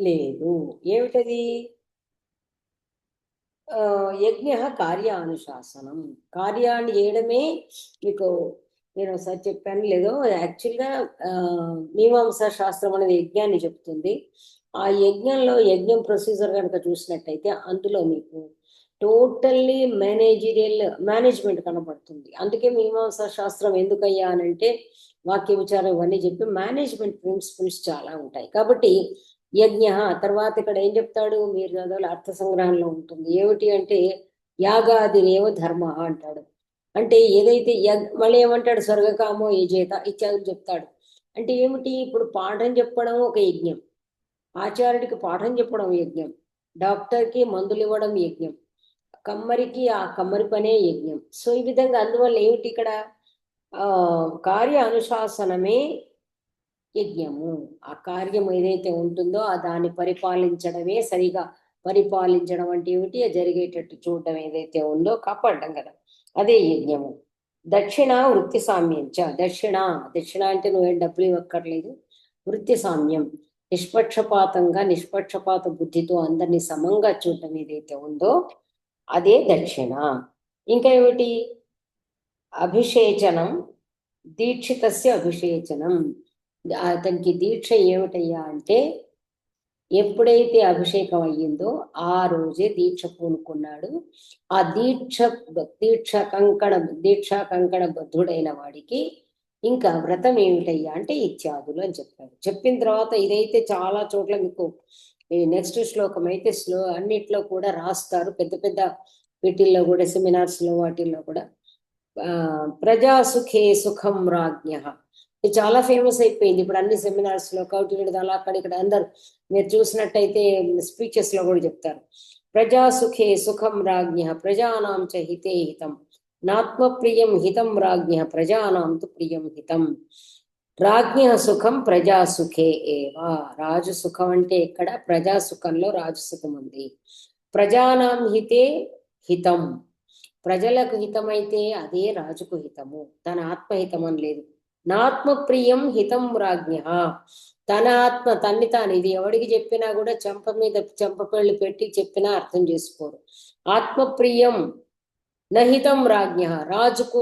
లేదు. ఏమిటది? యజ్ఞ కార్యానుశాసనం, కార్యాన్ని చేయడమే. మీకు నేను ఒకసారి చెప్పాను లేదో, యాక్చువల్గా మీమాంసా శాస్త్రం అనేది యజ్ఞాన్ని చెప్తుంది. ఆ యజ్ఞంలో యజ్ఞం ప్రొసీజర్ కనుక చూసినట్టయితే అందులో మీకు టోటల్లీ మేనేజ్మెంట్ కనబడుతుంది. అందుకే మీమాంసా శాస్త్రం ఎందుకయ్యా అనంటే వాక్య విచారం ఇవన్నీ చెప్పి మేనేజ్మెంట్ ప్రిన్సిపల్స్ చాలా ఉంటాయి. కాబట్టి యజ్ఞ తర్వాత ఇక్కడ ఏం చెప్తాడు? మీరు చదవాలి, అర్థ సంగ్రహంలో ఉంటుంది. ఏమిటి అంటే యాగాదిరేవ ధర్మ అంటాడు. అంటే ఏదైతే మళ్ళీ ఏమంటాడు? స్వర్గకామో యజేత ఇత్యాదులు చెప్తాడు. అంటే ఏమిటి? ఇప్పుడు పాఠం చెప్పడం ఒక యజ్ఞం, ఆచార్యుడికి పాఠం చెప్పడం యజ్ఞం, డాక్టర్కి మందులు ఇవ్వడం యజ్ఞం, కమ్మరికి ఆ కమ్మరి పనే యజ్ఞం. సో ఈ విధంగా అందువల్ల ఏమిటి ఇక్కడ కార్య అనుశాసనమే యజ్ఞము. ఆ కార్యం ఏదైతే ఉంటుందో దాన్ని పరిపాలించడమే, సరిగా పరిపాలించడం అంటే ఏమిటి? జరిగేటట్టు చూడడం ఏదైతే ఉందో కాపాడడం కదా, అదే యజ్ఞము. దక్షిణ వృత్తి సామ్యంచ, దక్షిణ అంటే నువ్వేం డబ్బులు ఇవ్వక్కర్లేదు. వృత్తి సామ్యం, నిష్పక్షపాతంగా నిష్పక్షపాత బుద్ధితో అందరినీ సమంగా చూడటం ఏదైతే ఉందో అదే దక్షిణ. ఇంకా ఏమిటి? అభిషేచనం, దీక్షితస్య అభిషేచనం. అతనికి దీక్ష ఏమిటయ్యా అంటే ఎప్పుడైతే అభిషేకం అయ్యిందో ఆ రోజే దీక్ష పూనుకున్నాడు. ఆ దీక్షా కంకణ బద్ధుడైన వాడికి ఇంకా వ్రతం ఏమిటయ్యా అంటే ఇత్యాదులు అని చెప్పాడు. చెప్పిన తర్వాత ఇదైతే చాలా చోట్ల మీకు ఈ నెక్స్ట్ శ్లోకం అయితే అన్నిట్లో కూడా రాస్తారు, పెద్ద పెద్ద వీటిల్లో కూడా, సెమినార్స్ లో వాటిల్లో కూడా. ప్రజాసుఖే సుఖం రాజ్ఞ, ఇది చాలా ఫేమస్ అయిపోయింది ఇప్పుడు అన్ని సెమినార్స్ లో, కౌటిల్యుడు అలా అక్కడ ఇక్కడ అందరు మీరు చూసినట్టయితే స్పీచెస్ లో కూడా చెప్తారు. ప్రజాసుఖే సుఖం రాజ్ఞ ప్రజానాం చ హితే హితం, నాత్మ ప్రియం హితం రాజ్ఞ ప్రజానాం తు ప్రియం హితం. రాజ్ఞ సుఖం ప్రజాసుఖే ఏవా, రాజు సుఖం అంటే ఇక్కడ ప్రజాసుఖంలో రాజు సుఖం ఉంది. ప్రజానాం హితే హితం, ప్రజలకు హితమైతే అదే రాజుకు హితము, తన ఆత్మహితం అని లేదు. నాత్మ ప్రియం హితం రాజ్ఞ, తన ఆత్మ తన్ని తాను, ఇది ఎవడికి చెప్పినా కూడా చెంప మీద చెంపపళ్ళు పెట్టి చెప్పినా అర్థం చేసుకోరు. ఆత్మప్రియం నహితం రాజ్ఞ, రాజుకు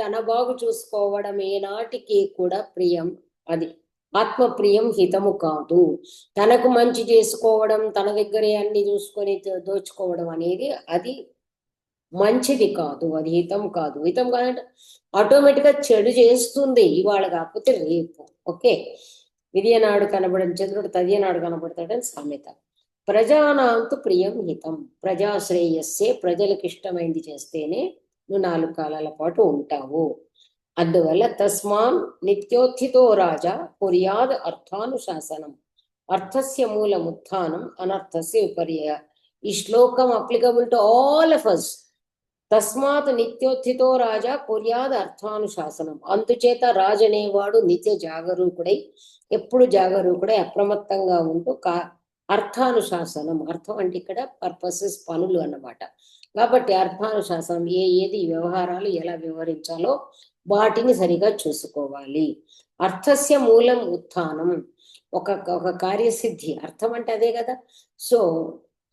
తన బాగు చూసుకోవడం ఏనాటికి కూడా ప్రియం, అది ఆత్మప్రియం హితము కాదు. తనకు మంచి చేసుకోవడం, తన దగ్గరే అన్ని చూసుకొని దోచుకోవడం అనేది అది మంచిది కాదు, అది హితం కాదు. హితం కాదంటే ఆటోమేటిక్గా చెడు చేస్తుంది, ఇవాళ కాకపోతే రేపు. ఓకే, విధియనాడు కనబడని చంద్రుడు తదియనాడు కనబడతాడని సామెత. ప్రజానాంతు ప్రియం హితం, ప్రజాశ్రేయస్సే, ప్రజలకు ఇష్టమైంది చేస్తేనే నువ్వు 4 కాలాల పాటు ఉంటావు. అందువల్ల తస్మాన్ నిత్యోత్థితో రాజా కుర్యాద్ అర్థానుశాసనం, అర్థస్య మూలముత్థానం అనర్థస్య విపర్యయ. ఈ శ్లోకం applicable to all of us. తస్మాత్ నిత్యోత్థితో రాజా కుర్యాద్ అర్థానుశాసనం, అందుచేత రాజు అనేవాడు నిత్య జాగరూకుడై, ఎప్పుడు జాగరూకుడై అప్రమత్తంగా ఉంటూ అర్థానుశాసనం, అర్థం అంటే ఇక్కడ పర్పసెస్, పనులు అన్నమాట. కాబట్టి అర్థానుశాసనం, ఏది వ్యవహారాలు ఎలా వ్యవహరించాలో వాటిని సరిగా చూసుకోవాలి. అర్థస్య మూలం ఉత్థానం, ఒక కార్యసిద్ధి, అర్థం అంటే అదే కదా. సో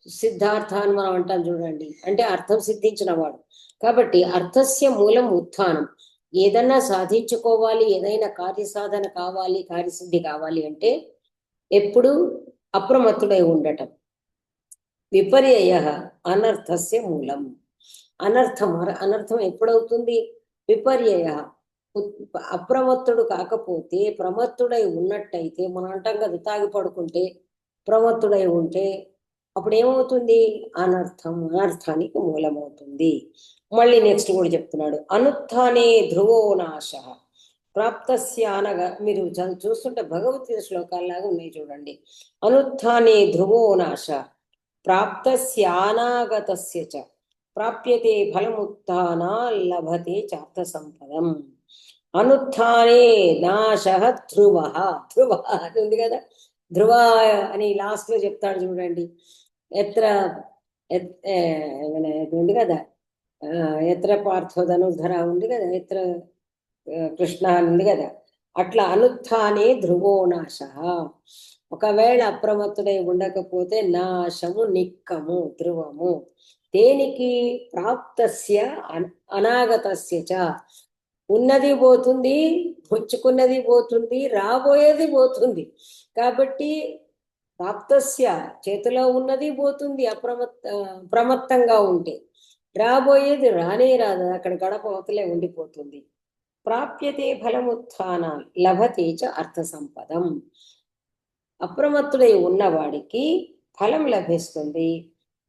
సిద్ధార్థ అని మనం అంటాం చూడండి, అంటే అర్థం సిద్ధించిన వాడు. కాబట్టి అర్థస్య మూలం ఉత్థానం, ఏదన్నా సాధించుకోవాలి, ఏదైనా కార్యసాధన కావాలి, కార్యసిద్ధి కావాలి అంటే ఎప్పుడు అప్రమత్తుడై ఉండటం. విపర్యయ అనర్థస్య మూలం, అనర్థం ఎప్పుడవుతుంది? విపర్యయ, అప్రమత్తుడు కాకపోతే, ప్రమత్తుడై ఉన్నట్టయితే, మనం అంటాం కదా తాగి పడుకుంటే ప్రమత్తుడై ఉంటే అప్పుడు ఏమవుతుంది? అనర్థానికి మూలమవుతుంది. మళ్ళీ నెక్స్ట్ కూడా చెప్తున్నాడు, అనుత్థానే ధ్రువో నాశ ప్రాప్తస్య అనగా, మీరు చూస్తుంటే భగవద్గీత శ్లోకాల్లాగా ఉన్నాయి చూడండి. అనుత్థానే ధ్రువో నాశ ప్రాప్తస్యానాగతస్య చ ప్రాప్యతే ఫలముత్థానా లభతే చార్థ సంపదం. అనుత్థానే నాశ ధ్రువ, అని ఉంది కదా, ధ్రువ అని లాస్ట్ లో చెప్తాడు చూడండి. ఎత్ర ఉంది కదా, ఎత్ర పార్థో ధనుర్ధర ఉంది కదా, ఎత్ర కృష్ణ ఉంది కదా, అట్లా అనుత్థానే ధ్రువో నాశ, ఒకవేళ అప్రమత్తుడై ఉండకపోతే నాశము నిక్కము, ధ్రువము. దేనికి? ప్రాప్తస్య అనాగతస్య చ, ఉన్నది పోతుంది, పుచ్చుకున్నది పోతుంది, రాబోయేది పోతుంది. కాబట్టి ప్రాప్తస్య, చేతిలో ఉన్నది పోతుంది ప్రమత్తంగా ఉంటే, రాబోయేది రానే రాదు, అక్కడ గడప అవతలే ఉండిపోతుంది. ప్రాప్యతే ఫలముత్థాన లభతే చ అర్థ సంపదం, అప్రమత్తుడై ఉన్నవాడికి ఫలం లభిస్తుంది,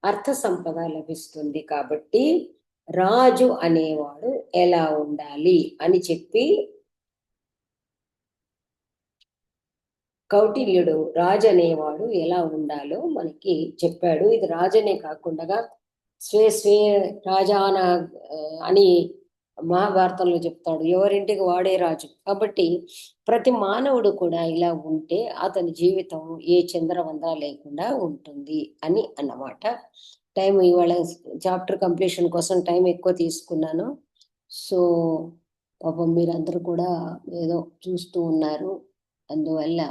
అర్థ సంపద లభిస్తుంది. కాబట్టి రాజు అనేవాడు ఎలా ఉండాలి అని చెప్పి కౌటిల్యుడు రాజు అనేవాడు ఎలా ఉండాలో మనకి చెప్పాడు. ఇది రాజనే కాకుండా స్వే రాజాన అని మహాభారతంలో చెప్తాడు, ఎవరింటికి వాడే రాజు. కాబట్టి ప్రతి మానవుడు కూడా ఇలా ఉంటే అతని జీవితం ఏ చంద్రవంద లేకుండా ఉంటుంది అని అన్నమాట. టైం ఇవాళ చాప్టర్ కంప్లీషన్ కోసం టైం ఎక్కువ తీసుకున్నాను. సో పాపం మీరందరూ కూడా ఏదో చూస్తూ ఉన్నారు, అందువల్ల